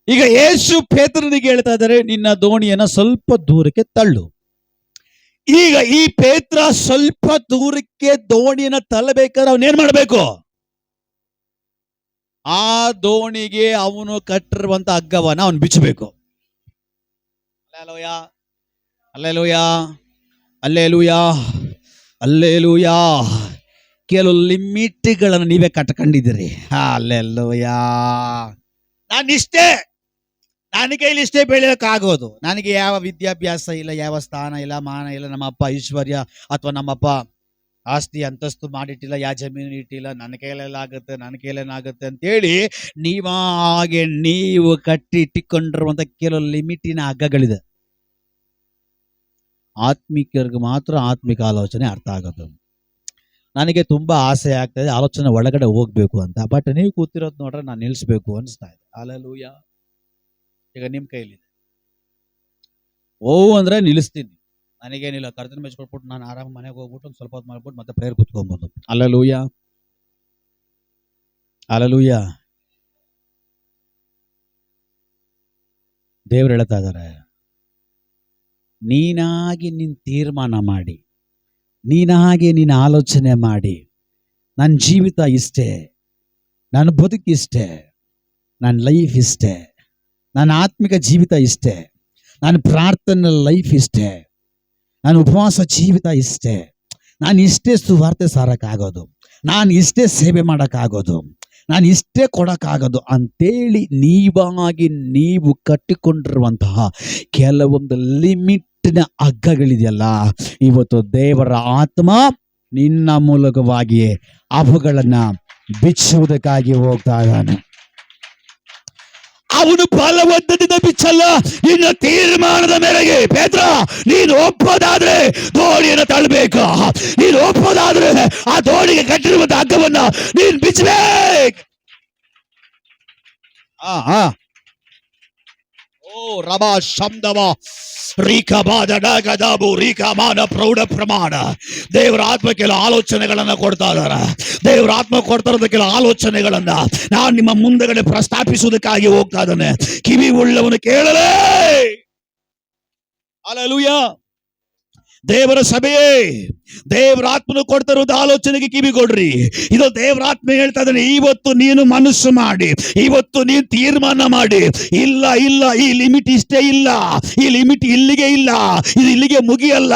A: ಈಗ ಯೇಸು ಪೇತ್ರನಿಗೆ ಹೇಳ್ತಾ ಇದ್ದಾರೆ, ನಿನ್ನ ದೋಣಿಯನ್ನ ಸ್ವಲ್ಪ ದೂರಕ್ಕೆ ತಳ್ಳು. ಈಗ ಈ ಪೇತ್ರ ಸ್ವಲ್ಪ ದೂರಕ್ಕೆ ದೋಣಿಯನ್ನ ತಳ್ಳಬೇಕಾದ್ರೆ ಅವನೇನ್ ಮಾಡಬೇಕು? ಆ ದೋಣಿಗೆ ಅವನು ಕಟ್ಟಿರುವಂತ ಹಗ್ಗವನ್ನ ಅವನು ಬಿಚ್ಚಬೇಕು. Alleluia, alleluia, alleluia, alleluia. ಕೆಲವು ಲಿಮಿಟ್ಗಳನ್ನು ನೀವೇ ಕಟ್ಕೊಂಡಿದ್ದೀರಿ. ಅಲ್ಲೇಲೂಯಾ. ನಾನಿಷ್ಟೇ, ನನ್ನ ಕೈಲಿ ಇಷ್ಟೇ ಬೆಳೆಯೋಕ್ಕಾಗೋದು. ನನಗೆ ಯಾವ ವಿದ್ಯಾಭ್ಯಾಸ ಇಲ್ಲ, ಯಾವ ಸ್ಥಾನ ಇಲ್ಲ, ಮಾನ ಇಲ್ಲ, ನಮ್ಮಪ್ಪ ಐಶ್ವರ್ಯ ಅಥವಾ ನಮ್ಮಪ್ಪ ಆಸ್ತಿ ಅಂತಸ್ತು ಮಾಡಿಟ್ಟಿಲ್ಲ, ಯಾವ ಜಮೀನು ಇಟ್ಟಿಲ್ಲ, ನನ್ನ ಕೈಲೆಲ್ಲ ಆಗುತ್ತೆ, ನನ್ನ ಕೈಲೇನಾಗುತ್ತೆ ಅಂತೇಳಿ ನೀವಾಗೆ ನೀವು ಕಟ್ಟಿ ಇಟ್ಟಿಕೊಂಡಿರುವಂತ ಕೆಲವು ಲಿಮಿಟಿನ ಹಗ್ಗಗಳಿದೆ. ಆತ್ಮಿಕರಿಗೆ ಮಾತ್ರ ಆತ್ಮಿಕ ಆಲೋಚನೆ ಅರ್ಥ ಆಗೋದು. ನನಗೆ ತುಂಬಾ ಆಸೆ ಆಗ್ತದೆ ಆಲೋಚನೆ ಒಳಗಡೆ ಹೋಗ್ಬೇಕು ಅಂತ, ಬಟ್ ನೀವು ಕೂತಿರೋದು ನೋಡ್ರೆ ನಾನು ನಿಲ್ಲಿಸ್ಬೇಕು ಅನಿಸ್ತಾ ಇದೆ. ಹಲ್ಲೆಲೂಯ. ಈಗ ನಿಮ್ಮ ಕೈಲಿದೆ. ಓ ಅಂದ್ರೆ ನಿಲ್ಲಿಸ್ತೀನಿ, ನನಗೇನಿಲ್ಲ. ಕರ್ತನ ಮೆಚ್ಕೊಟ್ಬಿಟ್ಟು ನಾನು ಆರಾಮ ಮನೆಗೆ ಹೋಗ್ಬಿಟ್ಟು ಒಂದು ಸ್ವಲ್ಪ ಹೊತ್ತು ಮಾಡ್ಬಿಟ್ಟು ಮತ್ತೆ ಪ್ರೇಯರ್ ಕೂತ್ಕೊಬೋದು. Hallelujah, hallelujah. ದೇವ್ರು ಹೇಳ್ತಾ ಇದ್ದಾರೆ, ನೀನಾಗಿ ನೀನು ತೀರ್ಮಾನ ಮಾಡಿ, ನೀನಾಗೆ ನೀನು ಆಲೋಚನೆ ಮಾಡಿ, ನನ್ನ ಜೀವಿತ ಇಷ್ಟೇ, ನನ್ನ ಬದುಕಿಷ್ಟೇ, ನನ್ನ ಲೈಫ್ ಇಷ್ಟೇ, ನನ್ನ ಆತ್ಮಿಕ ಜೀವಿತ ಇಷ್ಟೇ, ನನ್ನ ಪ್ರಾರ್ಥನೆ ಲೈಫ್ ಇಷ್ಟೇ, ನನ್ನ ಉಪವಾಸ ಜೀವಿತ ಇಷ್ಟೇ, ನಾನು ಇಷ್ಟೇ ಸುವಾರ್ತೆ ಸಾರಕ್ಕಾಗೋದು, ನಾನು ಇಷ್ಟೇ ಸೇವೆ ಮಾಡೋಕ್ಕಾಗೋದು, ನಾನು ಇಷ್ಟೇ ಕೊಡೋಕ್ಕಾಗೋದು ಅಂತೇಳಿ ನೀವಾಗಿ ನೀವು ಕಟ್ಟಿಕೊಂಡಿರುವಂತಹ ಕೆಲವೊಂದು ಲಿಮಿಟ್ನ ಹಗ್ಗಗಳಿದೆಯಲ್ಲ, ಇವತ್ತು ದೇವರ ಆತ್ಮ ನಿನ್ನ ಮೂಲಕವಾಗಿ ಅವುಗಳನ್ನ ಬಿಚ್ಚುವುದಕ್ಕಾಗಿ ಹೋಗ್ತಾ ಇದ್ದಾನೆ. ಅವನು ಬಲವಂತದಿಂದ ಬಿಚ್ಚಲ್ಲ, ನಿನ್ನ ತೀರ್ಮಾನದ ಮೇರೆಗೆ. ಪೇತ್ರ, ನೀನು ಒಪ್ಪೋದಾದ್ರೆ ದೋಣಿಯನ್ನು ತಳ್ಳಬೇಕು. ನೀನು ಒಪ್ಪೋದಾದ್ರೆ ಆ ದೋಣಿಗೆ ಕಟ್ಟಿರುವಂತ ಹಗ್ಗವನ್ನ ನೀನು ಬಿಚ್ಚಬೇಕು. ಓ ರಬಾ ಶಬ್ದವ ರೀಕಬಾದ ಡಗದಾಬು ರೀಕಮಾನ ಪ್ರೌಢ ಪ್ರಮಾಣ. ದೇವರ ಆತ್ಮ ಕೆಲವು ಆಲೋಚನೆಗಳನ್ನ ಕೊಡ್ತಾ ಇದ್ದಾರೆ. ದೇವರ ಆತ್ಮ ಕೊಡ್ತಾ ಇರೋದ ಕೆಲವು ಆಲೋಚನೆಗಳನ್ನ ನಾನು ನಿಮ್ಮ ಮುಂದೆಗಡೆ ಪ್ರಸ್ತಾಪಿಸುವುದಕ್ಕಾಗಿ ಹೋಗ್ತಾ ಇದ್ದಾನೆ. ಕಿವಿ ಉಳ್ಳವನು ಕೇಳಲೇ. ಹಲ್ಲೆಲೂಯಾ. ದೇವರ ಸಭೆಯೇ, ದೇವರ ಆತ್ಮನು ಕೊಡ್ತಾ ಇರೋದು ಆಲೋಚನೆಗೆ ಕಿವಿ ಕೊಡ್ರಿ. ಇದು ದೇವರ ಆತ್ಮ ಹೇಳ್ತಾ ಇದ್ದಾನೆ, ಇವತ್ತು ನೀನು ಮನಸ್ಸು ಮಾಡಿ, ಇವತ್ತು ನೀನು ತೀರ್ಮಾನ ಮಾಡಿ, ಇಲ್ಲ ಇಲ್ಲ ಈ ಲಿಮಿಟ್ ಇಷ್ಟೇ ಇಲ್ಲ, ಈ ಲಿಮಿಟ್ ಇಲ್ಲಿಗೆ ಇಲ್ಲ, ಇದು ಇಲ್ಲಿಗೆ ಮುಗಿಯಲ್ಲ,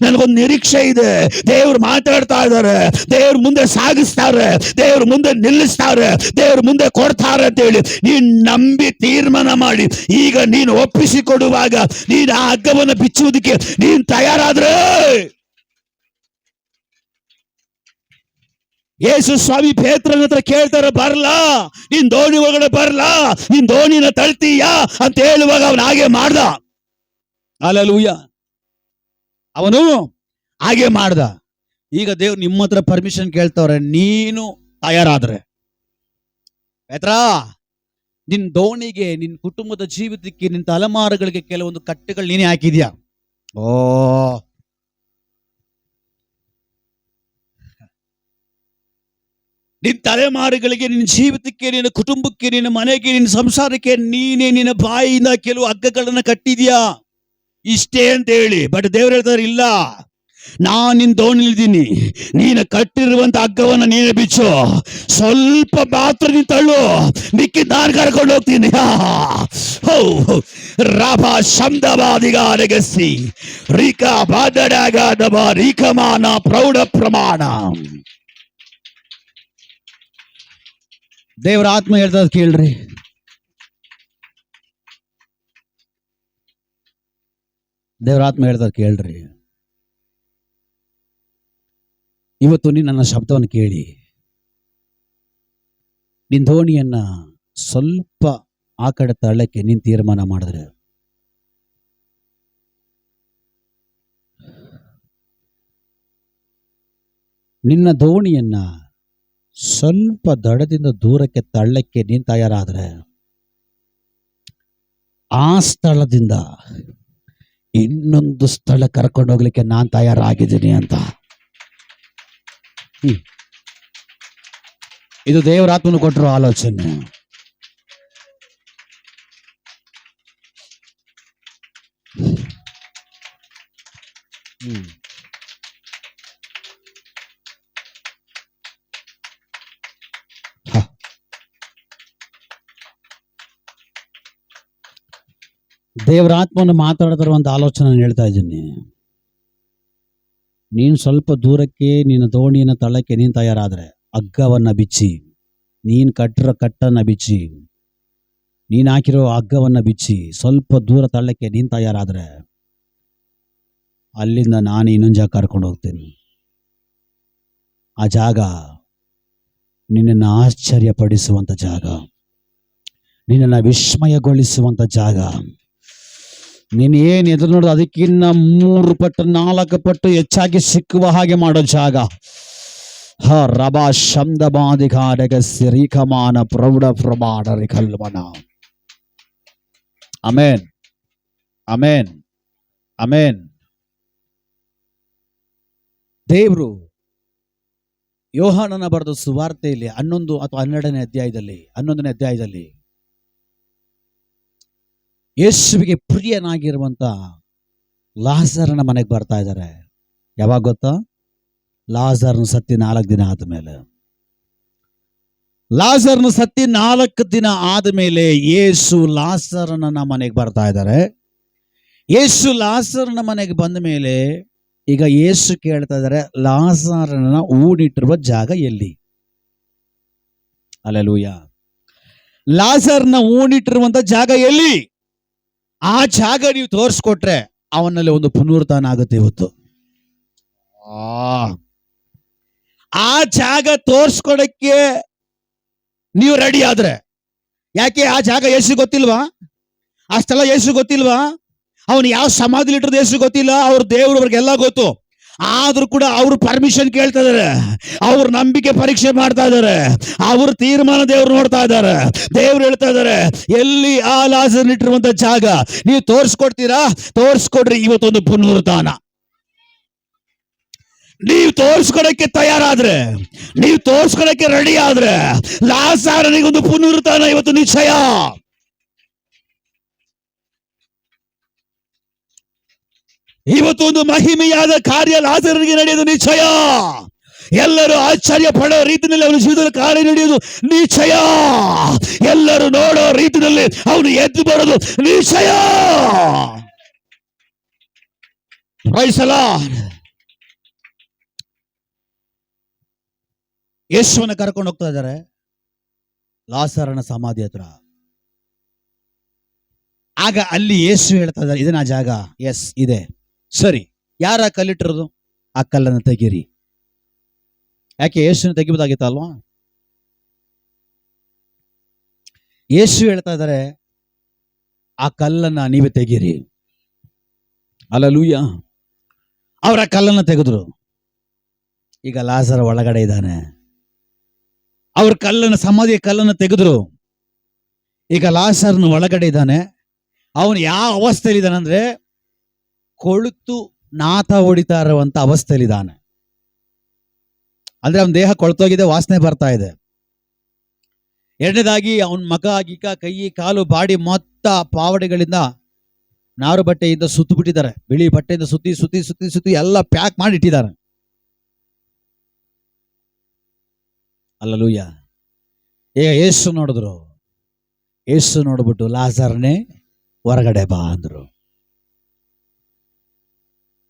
A: ನನಗೊಂದು ನಿರೀಕ್ಷೆ ಇದೆ. ದೇವ್ರು ಮಾತಾಡ್ತಾ ಇದ್ದಾರೆ, ದೇವ್ರ ಮುಂದೆ ಸಾಗಿಸ್ತಾರೆ, ದೇವ್ರ ಮುಂದೆ ನಿಲ್ಲಿಸ್ತಾರೆ, ದೇವ್ರ ಮುಂದೆ ಕೊಡ್ತಾರೆ ಅಂತ ಹೇಳಿ ನೀನು ನಂಬಿ ತೀರ್ಮಾನ ಮಾಡಿ ಈಗ ನೀನು ಒಪ್ಪಿಸಿಕೊಡುವಾಗ ನೀನು ಆ ಹಗ್ಗವನ್ನು ಬಿಚ್ಚುವುದಕ್ಕೆ ನೀನು ತಯಾರಾದ್ರೆ, ಯೇಸು ಸ್ವಾಮಿ ಪೇತ್ರನ ಹತ್ರ ಕೇಳ್ತಾರೆ, ಬರ್ಲಾ ನಿನ್ ದೋಣಿ ಒಳಗಡೆ ಬರ್ಲಾ, ನಿನ್ ದೋಣಿನ ತಳ್ತೀಯಾ ಅಂತ ಹೇಳುವಾಗ ಅವನು ಹಾಗೆ ಮಾಡ್ದ. ಹಲ್ಲೆಲೂಯ. ಅವನು ಹಾಗೆ ಮಾಡ್ದ. ಈಗ ದೇವ್ರು ನಿಮ್ಮ ಹತ್ರ ಪರ್ಮಿಷನ್ ಕೇಳ್ತವ್ರೆ, ನೀನು ತಯಾರಾದ್ರೆ. ಪೇತ್ರ, ನಿನ್ ದೋಣಿಗೆ, ನಿನ್ ಕುಟುಂಬದ ಜೀವಿತಕ್ಕೆ, ನಿನ್ ತಲೆಮಾರುಗಳಿಗೆ ಕೆಲವೊಂದು ಕಟ್ಟೆಗಳು ನೀನೇ ಹಾಕಿದ್ಯಾ. ಓ ನಿನ್ನ ತಲೆಮಾರುಗಳಿಗೆ, ನಿನ್ನ ಜೀವಿತಕ್ಕೆ, ನಿನ್ನ ಕುಟುಂಬಕ್ಕೆ, ನಿನ್ನ ಮನೆಗೆ, ನಿನ್ನ ಸಂಸಾರಕ್ಕೆ ನೀನೇ ನಿನ್ನ ಬಾಯಿಯಿಂದ ಕೆಲವು ಹಗ್ಗಗಳನ್ನ ಕಟ್ಟಿದ್ಯಾ ಇಷ್ಟೇ ಅಂತ ಹೇಳಿ. ಬಟ್ ದೇವ್ರು ಹೇಳ್ತಾರೆ, ಇಲ್ಲ, ನಾನು ನಿನ್ ದೋಣಿಲಿದ್ದೀನಿ, ನೀನು ಕಟ್ಟಿರುವಂತ ಹಗ್ಗವನ್ನ ನೀನೇ ಬಿಚ್ಚು, ಸ್ವಲ್ಪ ಮಾತ್ರ ನೀನು ತಳ್ಳು, ಮಿಕ್ಕಿ ನಾನು ಕರ್ಕೊಂಡು ಹೋಗ್ತೀನಿ. ರಾಭಾ ಶಬ್ದವಾದಿಗಾರಗಸಿ ರೀಕ ಬಾದಡಾಗದವ ರೀಕಮಾನ ಪ್ರೌಢ ಪ್ರಮಾಣ. ದೇವರ ಆತ್ಮ ಹೇಳ್ತದ ಕೇಳ್ರಿ. ದೇವರ ಆತ್ಮ ಹೇಳ್ತದ ಕೇಳ್ರಿ. ಇವತ್ತು ನೀನು ನನ್ನ ಶಬ್ದವನ್ನು ಕೇಳಿ ನಿನ್ನ ದೋಣಿಯನ್ನ ಸ್ವಲ್ಪ ಆ ಕಡೆ ತಳ್ಳಕ್ಕೆ ನೀನು ತೀರ್ಮಾನ ಮಾಡಿದ್ರೆ, ನಿನ್ನ ದೋಣಿಯನ್ನ ಸ್ವಲ್ಪ ದಡದಿಂದ ದೂರಕ್ಕೆ ತಳ್ಳಕ್ಕೆ ನೀನು ತಯಾರಾದ್ರೆ, ಆ ಸ್ಥಳದಿಂದ ಇನ್ನೊಂದು ಸ್ಥಳ ಕರ್ಕೊಂಡು ಹೋಗ್ಲಿಕ್ಕೆ ನಾನು ತಯಾರಾಗಿದ್ದೀನಿ ಅಂತ. ಇದು ದೇವರ ಆತ್ಮನು ಕೊಟ್ಟಿರೋ ಆಲೋಚನೆ. ದೇವರ ಆತ್ಮವನ್ನು ಮಾತಾಡ್ತಿರುವಂತ ಆಲೋಚನೆ ನಾನು ಹೇಳ್ತಾ ಇದ್ದೀನಿ. ನೀನು ಸ್ವಲ್ಪ ದೂರಕ್ಕೆ ನಿನ್ನ ದೋಣಿಯನ್ನು ತಳ್ಳಕ್ಕೆ ನೀನು ತಯಾರಾದ್ರೆ, ಹಗ್ಗವನ್ನ ಬಿಚ್ಚಿ, ನೀನು ಕಟ್ಟಿರೋ ಕಟ್ಟನ್ನ ಬಿಚ್ಚಿ, ನೀನು ಹಾಕಿರೋ ಹಗ್ಗವನ್ನ ಬಿಚ್ಚಿ ಸ್ವಲ್ಪ ದೂರ ತಳ್ಳಕ್ಕೆ ನೀನು ತಯಾರಾದ್ರೆ, ಅಲ್ಲಿಂದ ನಾನು ಇನ್ನೊಂದು ಜಾಗ ಕರ್ಕೊಂಡು ಹೋಗ್ತೀನಿ. ಆ ಜಾಗ ನಿನ್ನನ್ನು ಆಶ್ಚರ್ಯಪಡಿಸುವಂತ ಜಾಗ, ನಿನ್ನನ್ನು ವಿಸ್ಮಯಗೊಳಿಸುವಂತ ಜಾಗ, ನೀನು ಏನು ಎದುರು ನೋಡೋದು ಅದಕ್ಕಿನ್ನ 3 ಪಟ್ಟು 4 ಪಟ್ಟು ಹೆಚ್ಚಾಗಿ ಸಿಕ್ಕುವ ಹಾಗೆ ಮಾಡೋ ಜಾಗ. ರಬಾ ಶಬ್ದ ಬಾಧಿಕಾರಗ ಸಿರಿಕಮಾನ ಪ್ರೌಢ ಪ್ರಮಾಣ ರಿಕಲ್ಮನ. Amen, amen, amen. ದೇವರು ಯೋಹಾನನ ಬರೆದ ಸುವಾರ್ತೆಯಲ್ಲಿ 11 ಅಥವಾ 12ನೇ ಅಧ್ಯಾಯದಲ್ಲಿ ಯೇಸುವಿಗೆ ಪ್ರಿಯನಾಗಿರುವಂತ ಲಾಜರನ ಮನೆಗೆ ಬರ್ತಾ ಇದ್ದಾರೆ. ಯಾವಾಗ ಗೊತ್ತಾ? ಲಾಜರ್ನ ಸತ್ತಿ 4 ದಿನ ಆದ್ಮೇಲೆ. ಲಾಜರ್ನ ಸತ್ತಿ 4 ದಿನ ಆದ್ಮೇಲೆ ಯೇಸು ಲಾಜರನ ಮನೆಗೆ ಬರ್ತಾ ಇದ್ದಾರೆ. ಯೇಸು ಲಾಜರನ ಮನೆಗೆ ಬಂದ ಮೇಲೆ ಈಗ ಯೇಸು ಕೇಳ್ತಾ ಇದ್ದಾರೆ, ಲಾಜರನ ಊಡಿಟ್ಟಿರುವ ಜಾಗ ಎಲ್ಲಿ? ಹಲ್ಲೆಲೂಯ. ಲಾಜರ್ನ ಊಡಿಟ್ಟಿರುವಂತ ಜಾಗ ಎಲ್ಲಿ? ಆ ಜಾಗ ನೀವು ತೋರಿಸ್ಕೊಟ್ರೆ ಅವನಲ್ಲಿ ಒಂದು ಪುನರುತ್ಥಾನ ಆಗುತ್ತೆ ಇವತ್ತು. ಆ ಜಾಗ ತೋರಿಸ್ಕೊಡಕ್ಕೆ ನೀವು ರೆಡಿ ಆದ್ರೆ, ಯಾಕೆ ಆ ಜಾಗ ಯೇಸು ಗೊತ್ತಿಲ್ವಾ? ಆ ಸ್ಥಳ ಯೇಸು ಗೊತ್ತಿಲ್ವಾ? ಅವನು ಯಾವ ಸಮಾಧಿ ಇಟ್ಟಿರೋದು ಯೇಸು ಗೊತ್ತಿಲ್ಲ. ಅವ್ರ ದೇವ್ರು ಅವ್ರಿಗೆಲ್ಲ ಗೊತ್ತು. ಆದ್ರೂ ಕೂಡ ಅವರು ಪರ್ಮಿಷನ್ ಕೇಳ್ತಾ ಇದಾರೆ, ಅವ್ರ ನಂಬಿಕೆ ಪರೀಕ್ಷೆ ಮಾಡ್ತಾ ಇದಾರೆ, ಅವ್ರ ತೀರ್ಮಾನ ದೇವ್ರು ನೋಡ್ತಾ ಇದ್ದಾರೆ. ದೇವ್ರು ಹೇಳ್ತಾ ಇದಾರೆ, ಎಲ್ಲಿ ಆ ಲಾಜರ್ ಇಟ್ಟಿರುವಂತ ಜಾಗ ನೀವು ತೋರಿಸ್ಕೊಡ್ತೀರಾ? ತೋರಿಸ್ಕೊಡ್ರಿ, ಇವತ್ತೊಂದು ಪುನರುತ್ಥಾನ. ನೀವು ತೋರಿಸ್ಕೊಡಕ್ಕೆ ತಯಾರಾದ್ರೆ, ನೀವು ತೋರಿಸ್ಕೊಡಕ್ಕೆ ರೆಡಿ ಆದ್ರೆ, ಲಾಜರನಿಗೊಂದು ಪುನರುತ್ಥಾನ ಇವತ್ತು ನಿಶ್ಚಯ. ಇವತ್ತೊಂದು ಮಹಿಮೆಯಾದ ಕಾರ್ಯ ಲಾಜರನಿಗೆ ನಡೆಯೋದು ನಿಶ್ಚಯ. ಎಲ್ಲರೂ ಆಶ್ಚರ್ಯ ಪಡೋ ರೀತಿಯಲ್ಲಿ ಅವನ ಜೀವನದಲ್ಲಿ ಕಾರ್ಯ ನಡೆಯೋದು ನಿಶ್ಚಯ. ಎಲ್ಲರೂ ನೋಡೋ ರೀತಿಯಲ್ಲಿ ಅವನು ಎದ್ದು ಬರೋದು ನಿಶ್ಚಯ. Price the lord. ಯೇಸುವನ್ನ ಕರ್ಕೊಂಡು ಹೋಗ್ತಾ ಇದ್ದಾರೆ ಲಾಜರನ ಸಮಾಧಿ ಹತ್ರ. ಆಗ ಅಲ್ಲಿ ಯೇಸು ಹೇಳ್ತಾ ಇದ್ದಾರೆ, ಇದನ್ನ ಜಾಗ? ಎಸ್ ಇದೆ. ಸರಿ, ಯಾರ ಕಲ್ಲಿಟ್ಟಿರೋದು? ಆ ಕಲ್ಲನ್ನು ತೆಗೀರಿ. ಯಾಕೆ? ಯೇಸುನ ತೆಗಿಬೋದಾಗಿತ್ತ ಅಲ್ವಾ? ಯೇಸು ಹೇಳ್ತಾ ಇದ್ದಾರೆ, ಆ ಕಲ್ಲನ್ನ ನೀವೇ ತೆಗೀರಿ. ಹಲ್ಲೆಲೂಯಾ. ಅವರ ಕಲ್ಲನ್ನು ತೆಗೆದ್ರು. ಈಗ ಲಾಜರ್ ಒಳಗಡೆ ಇದ್ದಾನೆ. ಅವ್ರ ಸಮಾಧಿಯ ಕಲ್ಲನ್ನು ತೆಗೆದ್ರು. ಈಗ ಲಾಜರ್ನ ಒಳಗಡೆ ಇದ್ದಾನೆ. ಅವನು ಯಾವ ಅವಸ್ಥೆಯಲ್ಲಿ ಇದ್ದಾನೆ ಅಂದ್ರೆ, ಕೊಳುತು ನಾಥ ಹೊಡಿತಾ ಇರುವಂತ ಅವಸ್ಥೆಯಲ್ಲಿದ್ದಾನೆ. ಅಂದ್ರೆ ಅವನ ದೇಹ ಕೊಳ್ತೋಗಿದೆ, ವಾಸನೆ ಬರ್ತಾ ಇದೆ. ಎರಡನೇದಾಗಿ ಅವನ ಮಗ ಗಿಗ ಕೈ ಕಾಲು ಬಾಡಿ ಮೊತ್ತ ಪಾವಡೆಗಳಿಂದ ನಾರು ಬಟ್ಟೆಯಿಂದ ಸುತ್ತು ಬಿಟ್ಟಿದ್ದಾರೆ. ಬಿಳಿ ಬಟ್ಟೆಯಿಂದ ಸುತ್ತಿ ಸುತ್ತಿ ಸುತ್ತಿ ಸುತ್ತಿ ಎಲ್ಲ ಪ್ಯಾಕ್ ಮಾಡಿ ಇಟ್ಟಿದ್ದಾರೆ. ಅಲ್ಲಲೂಯ. ಈಗ ಯೇಸು ನೋಡಿದ್ರು. ಯೇಸು ನೋಡ್ಬಿಟ್ಟು ಲಾಜರನೇ ಹೊರಗಡೆ ಬಾ ಅಂದ್ರು.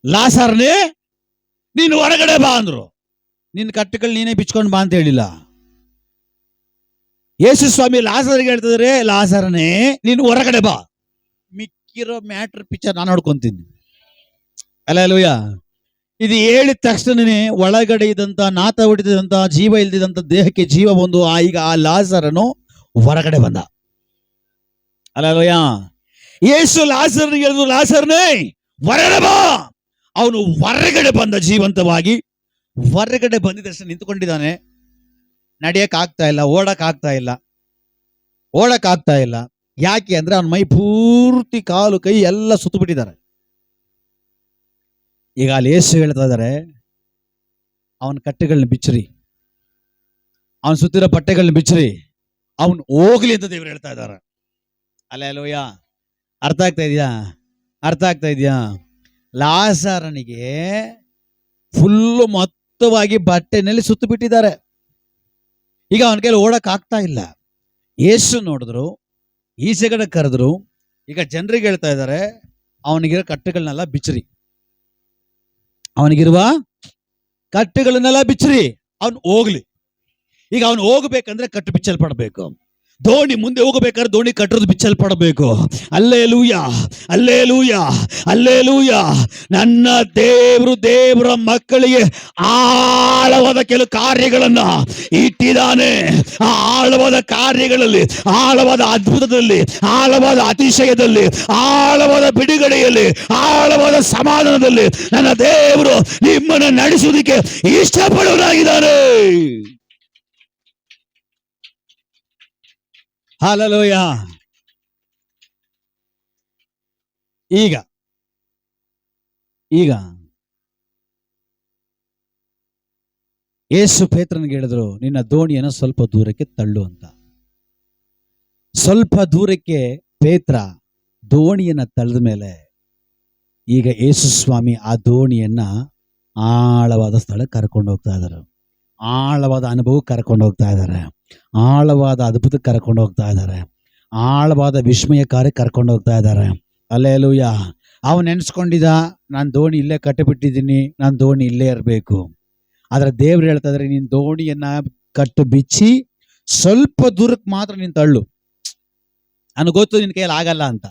A: ಲಾಜರನೇ ನೀನು ಹೊರಗಡೆ ಬಾ ಅಂದ್ರು. ನಿನ್ನ ಕಟ್ಟುಗಳು ನೀನೇ ಬಿಚ್ಕೊಂಡು ಬಾ ಅಂತ ಹೇಳಿಲ್ಲ. ಯೇಸು ಸ್ವಾಮಿ ಲಾಜರ್ಗೆ ಹೇಳ್ತಿದ್ರೆ, ಲಾಜರನೇ ನೀನು ಹೊರಗಡೆ ಬಾ. ಮಿಕ್ಕಿರೋ ಮ್ಯಾಟ್ರ್ ಪಿಕ್ಚರ್ ನಾನು ನೋಡ್ಕೊಂತೀನಿ. ಅಲ್ಲಲೂಯ. ಇದು ಹೇಳಿದ ತಕ್ಷಣನೇ ಒಳಗಡೆ ಇದ್ದಂತ ನಾತ ಹೊಡಿದಂತ ಜೀವ ಇಲ್ದಿದಂತ ದೇಹಕ್ಕೆ ಜೀವ ಬಂದು ಈಗ ಆ ಲಾಜರನು ಹೊರಗಡೆ ಬಂದ. ಅಲ್ಲಲೂಯ. ಯೇಸು ಲಾಜರ್ನಿಗೆ ಹೇಳಿದ್ರು, ಲಾಜರ್ನೇ ಹೊರಗಡೆ ಬಾ. ಅವನು ಹೊರಗಡೆ ಬಂದ ಜೀವಂತವಾಗಿ. ಹೊರಗಡೆ ಬಂದಿದ ತಕ್ಷಣ ನಿಂತ್ಕೊಂಡಿದ್ದಾನೆ. ನಡೆಯಕ್ ಆಗ್ತಾ ಇಲ್ಲ, ಓಡಕ್ ಆಗ್ತಾ ಇಲ್ಲ. ಯಾಕೆ ಅಂದ್ರೆ ಅವನ ಮೈ ಪೂರ್ತಿ ಕಾಲು ಕೈ ಎಲ್ಲ ಸುತ್ತು ಬಿಟ್ಟಿದ್ದಾರೆ. ಈಗ ಅಲ್ಲಿ ಯೇಸು ಹೇಳ್ತಾ ಇದ್ದಾರೆ, ಅವನ ಕಟ್ಟೆಗಳನ್ನ ಬಿಚ್ಚ್ರಿ, ಅವನ್ ಸುತ್ತಿರೋ ಬಟ್ಟೆಗಳನ್ನ ಬಿಚ್ಚ್ರಿ, ಅವನ್ ಹೋಗ್ಲಿ ಅಂತ ದೇವರು ಹೇಳ್ತಾ ಇದ್ದಾರೆ. ಅಲ್ಲೇಲೂಯ. ಅರ್ಥ ಆಗ್ತಾ ಇದೆಯಾ? ಲಾಜರನಿಗೆ ಫುಲ್ಲು ಮೊತ್ತವಾಗಿ ಬಟ್ಟೆನಲ್ಲಿ ಸುತ್ತು ಬಿಟ್ಟಿದ್ದಾರೆ. ಈಗ ಅವನ ಕೈಲಿ ಓಡಕ್ ಆಗ್ತಾ ಇಲ್ಲ. ಯೇಸು ನೋಡಿದ್ರು, ಈಚೆಗಡೆ ಕರೆದ್ರು. ಈಗ ಜನರಿಗೆ ಹೇಳ್ತಾ ಇದ್ದಾರೆ, ಅವನಿಗಿರೋ ಕಟ್ಟೆಗಳನ್ನೆಲ್ಲ ಬಿಚ್ಚ್ರಿ, ಅವನಿಗಿರುವ ಕಟ್ಟುಗಳನ್ನೆಲ್ಲ ಬಿಚ್ಚ್ರಿ, ಅವನು ಹೋಗ್ಲಿ. ಈಗ ಅವನು ಹೋಗ್ಬೇಕಂದ್ರೆ ಕಟ್ಟು ಬಿಚ್ಚಲ್ಪಡಬೇಕು. ದೋಣಿ ಮುಂದೆ ಹೋಗಬೇಕಾದ್ರೆ ದೋಣಿ ಕಟ್ಟೋದು ಬಿಚ್ಚಲ್ಪಡಬೇಕು. Alleluia, alleluia, alleluia. ನನ್ನ ದೇವರ ಮಕ್ಕಳಿಗೆ ಆಳವಾದ ಕೆಲವು ಕಾರ್ಯಗಳನ್ನ ಇಟ್ಟಿದ್ದಾನೆ. ಆ ಆಳವಾದ ಕಾರ್ಯಗಳಲ್ಲಿ, ಆಳವಾದ ಅದ್ಭುತದಲ್ಲಿ, ಆಳವಾದ ಅತಿಶಯದಲ್ಲಿ, ಆಳವಾದ ಬಿಡುಗಡೆಯಲ್ಲಿ, ಆಳವಾದ ಸಮಾಧಾನದಲ್ಲಿ ನನ್ನ ದೇವರು ನಿಮ್ಮನ್ನು ನಡೆಸುವುದಕ್ಕೆ ಇಷ್ಟಪಡುವನಾಗಿದ್ದಾನೆ. ಹಲ್ಲೆಲೂಯ. ಈಗ ಯೇಸು ಪೇತ್ರನಿಗೆ ಹೇಳಿದ್ರು, ನಿನ್ನ ದೋಣಿಯನ್ನು ಸ್ವಲ್ಪ ದೂರಕ್ಕೆ ತಳ್ಳು ಅಂತ. ಸ್ವಲ್ಪ ದೂರಕ್ಕೆ ಪೇತ್ರ ದೋಣಿಯನ್ನ ತಳ್ಳಿದ ಮೇಲೆ ಈಗ ಯೇಸು ಸ್ವಾಮಿ ಆ ದೋಣಿಯನ್ನ ಆಳವಾದ ಸ್ಥಳಕ್ಕೆ ಕರ್ಕೊಂಡು ಹೋಗ್ತಾ ಇದ್ದಾರೆ. ಆಳವಾದ ಅನುಭವಕ್ಕೆ ಕರ್ಕೊಂಡು ಹೋಗ್ತಾ ಇದ್ದಾರೆ. ಆಳವಾದ ಅದ್ಭುತಕ್ಕೆ ಕರ್ಕೊಂಡು ಹೋಗ್ತಾ ಇದ್ದಾರೆ. ಆಳವಾದ ವಿಸ್ಮಯ ಕಾರ್ಯಕ್ಕೆ ಕರ್ಕೊಂಡು ಹೋಗ್ತಾ ಇದ್ದಾರೆ. ಅಲ್ಲೇಲೂಯ. ಅವನು ನೆನ್ಸ್ಕೊಂಡಿದ್ದ, ನಾನು ದೋಣಿ ಇಲ್ಲೇ ಕಟ್ಟಿಬಿಟ್ಟಿದ್ದೀನಿ, ನಾನು ದೋಣಿ ಇಲ್ಲೇ ಇರಬೇಕು. ಆದ್ರೆ ದೇವ್ರು ಹೇಳ್ತಾ ಇದ್ದಾರೆ, ನೀನು ದೋಣಿಯನ್ನ ಕಟ್ಟು ಬಿಚ್ಚಿ ಸ್ವಲ್ಪ ದೂರಕ್ಕೆ ಮಾತ್ರ ನೀನು ತಳ್ಳು. ನನಗೆ ಗೊತ್ತು ನಿನ್ನ ಕೈಯಲ್ಲಿ ಆಗಲ್ಲ ಅಂತ,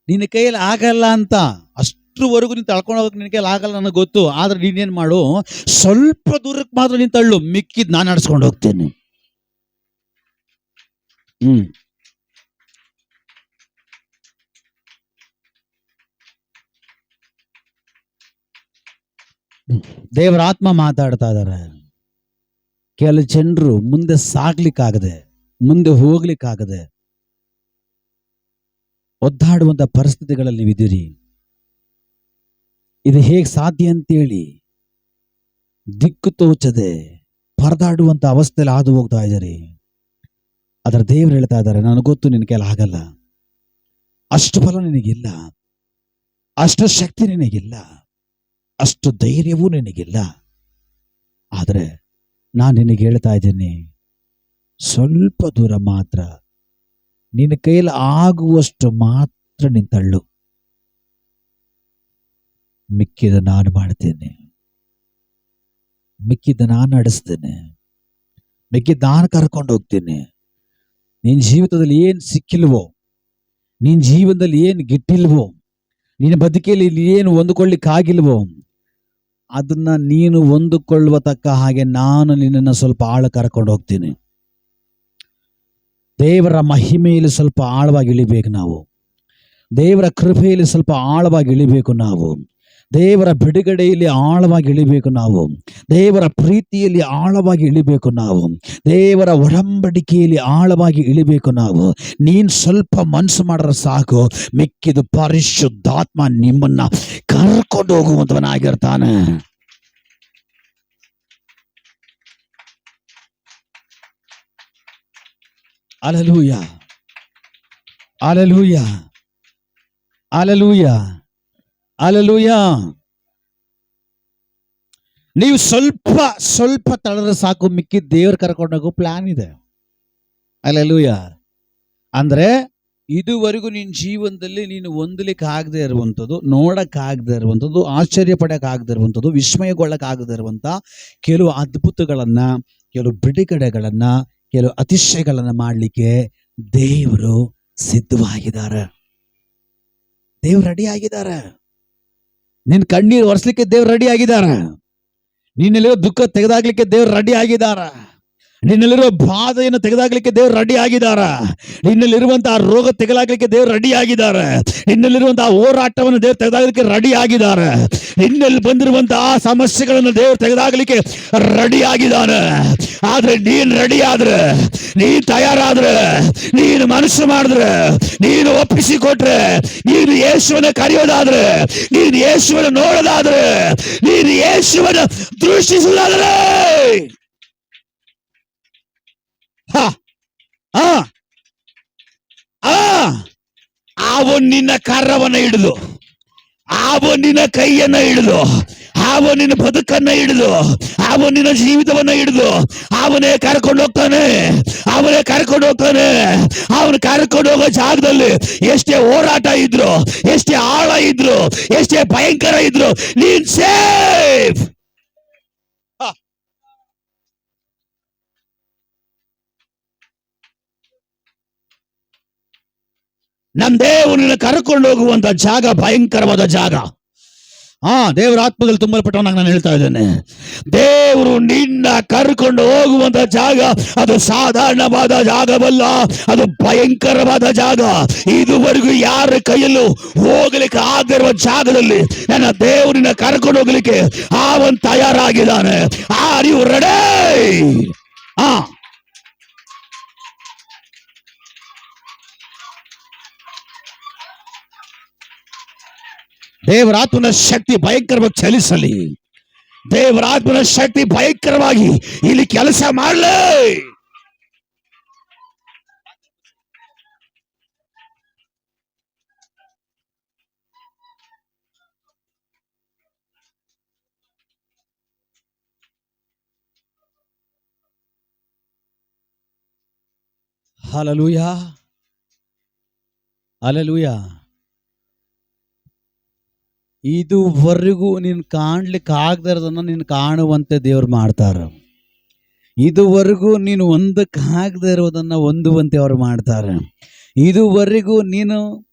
A: ನಿನ್ನ ಕೈಯಲ್ಲಿ ಆಗಲ್ಲ ಅಂತ. ಅಷ್ಟರವರೆಗೂ ನೀನು ತಳ್ಕೊಂಡು ಹೋಗಕ್ಕೆ ನಿನ್ನ ಕೈಯಲ್ಲಿ ಆಗಲ್ಲ ನನಗೆ ಗೊತ್ತು. ಆದ್ರೆ ನೀನೇನು ಮಾಡು, ಸ್ವಲ್ಪ ದೂರಕ್ಕೆ ಮಾತ್ರ ನೀನು ತಳ್ಳು, ಮಿಕ್ಕಿದ್ ನಾನು ನಡ್ಸ್ಕೊಂಡು ಹೋಗ್ತೇನೆ. ದೇವರ ಆತ್ಮ ಮಾತಾಡ್ತಾ ಇದ್ದಾರೆ. ಕೆಲವು ಜನರು ಮುಂದೆ ಸಾಗ್ಲಿಕ್ಕಾಗದೆ, ಮುಂದೆ ಹೋಗ್ಲಿಕ್ಕಾಗದೆ ಒದ್ದಾಡುವಂತ ಪರಿಸ್ಥಿತಿಗಳಲ್ಲಿ ನೀವಿದ್ದೀರಿ. ಇದು ಹೇಗೆ ಸಾಧ್ಯ ಅಂತೇಳಿ ದಿಕ್ಕು ತೋಚದೆ ಪರದಾಡುವಂತ ಅವಸ್ಥೆಯಲ್ಲಿ ಹಾದು ಹೋಗ್ತಾ ಇದ್ದಾರೆ. ಅದರ ದೇವರು ಹೇಳ್ತಾ ಇದ್ದಾರೆ, ನನಗೆ ಗೊತ್ತು ನಿನ್ನ ಕೈಲಿ ಆಗಲ್ಲ, ಅಷ್ಟು ಬಲ ನಿನಗಿಲ್ಲ, ಅಷ್ಟು ಶಕ್ತಿ ನಿನಗಿಲ್ಲ, ಅಷ್ಟು ಧೈರ್ಯವೂ ನಿನಗಿಲ್ಲ. ಆದರೆ ನಾನು ನಿನಗೆ ಹೇಳ್ತಾ ಇದ್ದೀನಿ, ಸ್ವಲ್ಪ ದೂರ ಮಾತ್ರ, ನಿನ್ನ ಕೈಯಲ್ಲಿ ಆಗುವಷ್ಟು ಮಾತ್ರ ನೀನು ತಳ್ಳು, ಮಿಕ್ಕಿದ ನಾನು ಮಾಡ್ತೇನೆ, ಮಿಕ್ಕಿದ ನಾನು ನಡೆಸ್ತೇನೆ, ಮಿಕ್ಕಿದ ನಾನು ಕರ್ಕೊಂಡು ಹೋಗ್ತೇನೆ. ನಿನ್ನ ಜೀವಿತದಲ್ಲಿ ಏನು ಸಿಕ್ಕಿಲ್ವೋ, ನಿನ್ನ ಜೀವನದಲ್ಲಿ ಏನು ಗಿಟ್ಟಿಲ್ವೋ, ನಿನ್ನ ಬದುಕಿಯಲ್ಲಿ ಏನು ಹೊಂದಿಕೊಳ್ಳಿಕ್ಕಾಗಿಲ್ವೋ, ಅದನ್ನ ನೀನು ಹೊಂದಿಕೊಳ್ಳುವ ತಕ್ಕ ಹಾಗೆ ನಾನು ನಿನ್ನನ್ನು ಸ್ವಲ್ಪ ಆಳ ಕರ್ಕೊಂಡು ಹೋಗ್ತೀನಿ. ದೇವರ ಮಹಿಮೆಯಲ್ಲಿ ಸ್ವಲ್ಪ ಆಳವಾಗಿ ಇಳಿಬೇಕು ನಾವು. ದೇವರ ಕೃಪೆಯಲ್ಲಿ ಸ್ವಲ್ಪ ಆಳವಾಗಿ ಇಳಿಬೇಕು ನಾವು. ದೇವರ ಬಿಡುಗಡೆಯಲ್ಲಿ ಆಳವಾಗಿ ಇಳಿಬೇಕು ನಾವು. ದೇವರ ಪ್ರೀತಿಯಲ್ಲಿ ಆಳವಾಗಿ ಇಳಿಬೇಕು ನಾವು. ದೇವರ ಒಡಂಬಡಿಕೆಯಲ್ಲಿ ಆಳವಾಗಿ ಇಳಿಬೇಕು ನಾವು. ನೀನು ಸ್ವಲ್ಪ ಮನಸ್ಸು ಮಾಡಿದ್ರೆ ಸಾಕು, ಮಿಕ್ಕಿದು ಪರಿಶುದ್ಧಾತ್ಮ ನಿಮ್ಮನ್ನ ಕರ್ಕೊಂಡು ಹೋಗುವಂತವನಾಗಿರ್ತಾನೆ. Alleluia, alleluia, alleluia, alleluia. ನೀವು ಸ್ವಲ್ಪ ಸ್ವಲ್ಪ ತಳೆದ್ರೆ ಸಾಕು, ಮಿಕ್ಕಿ ದೇವ್ರು ಕರ್ಕೊಂಡೋಗೋ ಪ್ಲಾನ್ ಇದೆ. ಅಲೆಲೂಯ. ಅಂದ್ರೆ ಇದುವರೆಗೂ ನಿನ್ನ ಜೀವನದಲ್ಲಿ ನೀನು ಹೊಂದಲಿಕ್ಕೆ ಆಗದೆ ಇರುವಂಥದ್ದು, ನೋಡಕ್ಕಾಗದೆ ಇರುವಂಥದ್ದು, ಆಶ್ಚರ್ಯ ಪಡಕ್ಕಾಗದೆ ಇರುವಂಥದ್ದು, ವಿಸ್ಮಯಗೊಳ್ಳಕ್ಕಾಗದೆ ಇರುವಂಥ ಕೆಲವು ಅದ್ಭುತಗಳನ್ನ, ಕೆಲವು ಬಿಡುಗಡೆಗಳನ್ನ, ಕೆಲವು ಅತಿಶಯಗಳನ್ನ ಮಾಡಲಿಕ್ಕೆ ದೇವರು ಸಿದ್ಧವಾಗಿದ್ದಾರೆ. ದೇವ್ರು ರೆಡಿ ಆಗಿದ್ದಾರೆ. ನಿನ್ನ ಕಣ್ಣೀರು ಒರೆಸ್ಲಿಕ್ಕೆ ದೇವ್ರು ರೆಡಿ ಆಗಿದ್ದಾರೆ. ನಿನ್ನಲ್ಲಿರೋ ದುಃಖ ತೆಗೆದಾಗ್ಲಿಕ್ಕೆ ದೇವ್ರು ರೆಡಿ ಆಗಿದಾರ. ನಿನ್ನಲ್ಲಿರೋ ಬಾಧೆಯನ್ನು ತೆಗೆದಾಗ್ಲಿಕ್ಕೆ ದೇವ್ರು ರೆಡಿ ಆಗಿದಾರ. ನಿನ್ನಲ್ಲಿರುವಂತಹ ರೋಗ ತೆಗೆದಾಗ್ಲಿಕ್ಕೆ ದೇವ್ರು ರೆಡಿ ಆಗಿದ್ದಾರೆ. ನಿನ್ನಲ್ಲಿರುವಂತಹ ಹೋರಾಟವನ್ನು ದೇವ್ರು ತೆಗೆದಾಗ್ಲಿಕ್ಕೆ ರೆಡಿ ಆಗಿದ್ದಾರೆ. ನಿನ್ನಲ್ಲಿ ಬಂದಿರುವಂತಹ ಸಮಸ್ಯೆಗಳನ್ನು ದೇವ್ರು ತೆಗೆದಾಗ್ಲಿಕ್ಕೆ ರೆಡಿ ಆಗಿದ್ದಾನೆ. ಆದ್ರೆ ನೀನ್ ರೆಡಿ ಆದ್ರೆ, ನೀನ್ ತಯಾರಾದ್ರೆ, ನೀನು ಮನಸ್ಸು ಮಾಡಿದ್ರೆ, ನೀನು ಒಪ್ಪಿಸಿಕೊಟ್ರೆ, ನೀನು ಯೇಸುವನ್ನ ಕರೆಯೋದಾದ್ರೆ, ನೀನು ಯೇಸುವನ್ನ ನೋಡೋದಾದ್ರೆ, ನೀನು ಯೇಸುವನ್ನ ದೃಷ್ಟಿಸುವುದಾದ್ರೆ, ಅವನು ನಿನ್ನ ಕರವನ್ನ ಹಿಡಿದು, ಅವನು ನಿನ್ನ ಕೈಯನ್ನ ಹಿಡಿದು, ಅವನು ನಿನ್ನ ಬದುಕನ್ನ ಹಿಡಿದು, ಅವನು ನಿನ್ನ ಜೀವಿತವನ್ನ ಹಿಡಿದು ಅವನೇ ಕರ್ಕೊಂಡು ಹೋಗ್ತಾನೆ. ಅವನೇ ಕರ್ಕೊಂಡು ಹೋಗ್ತಾನೆ. ಅವನು ಕರ್ಕೊಂಡು ಹೋಗೋ ಜಾಗದಲ್ಲಿ ಎಷ್ಟೇ ಹೋರಾಟ ಇದ್ರು, ಎಷ್ಟೇ ಆಳ ಇದ್ರು, ಎಷ್ಟೇ ಭಯಂಕರ ಇದ್ರು, ನೀನ್ ಸೇಫ್. ನಮ್ ದೇವರನ್ನ ಕರ್ಕೊಂಡು ಹೋಗುವಂತ ಜಾಗ ಭಯಂಕರವಾದ ಜಾಗ. ದೇವರ ಆತ್ಮದಲ್ಲಿ ತುಂಬಲ್ಪಟ್ಟವನಾಗ ನಾನು ಹೇಳ್ತಾ ಇದ್ದೇನೆ. ದೇವರು ನಿನ್ನ ಕರ್ಕೊಂಡು ಹೋಗುವಂತ ಜಾಗ ಅದು ಸಾಧಾರಣವಾದ ಜಾಗವಲ್ಲ, ಅದು ಭಯಂಕರವಾದ ಜಾಗ. ಇದುವರೆಗೂ ಯಾರ ಕೈಯಲ್ಲೂ ಹೋಗ್ಲಿಕ್ಕೆ ಆಗದಿರುವ ಜಾಗದಲ್ಲಿ ನನ್ನ ದೇವರನ್ನ ಕರ್ಕೊಂಡು ಹೋಗ್ಲಿಕ್ಕೆ ಅವನ್ ತಯಾರಾಗಿದ್ದಾನೆ. Are you ready? ದೇವರಾತ್ಮನ ಶಕ್ತಿ ಭಯಂಕರವಾಗಿ ಚಲಿಸಲಿ. ದೇವರಾತ್ಮನ ಶಕ್ತಿ ಭಯಂಕರವಾಗಿ ಇಲ್ಲಿ ಕೆಲಸ ಮಾಡಲಿ. Hallelujah, hallelujah. ಇದುವರೆಗೂ ನೀನು ಕಾಣ್ಲಿಕ್ಕೆ ಆಗದಿರೋದನ್ನ ನೀನು ಕಾಣುವಂತೆ ದೇವ್ರು ಮಾಡ್ತಾರ. ಇದುವರೆಗೂ ನೀನು ಹೊಂದಕ್ಕಾಗದೆ ಇರೋದನ್ನ ಹೊಂದುವಂತೆ ಅವ್ರು ಮಾಡ್ತಾರೆ. ಇದುವರೆಗೂ ನೀನು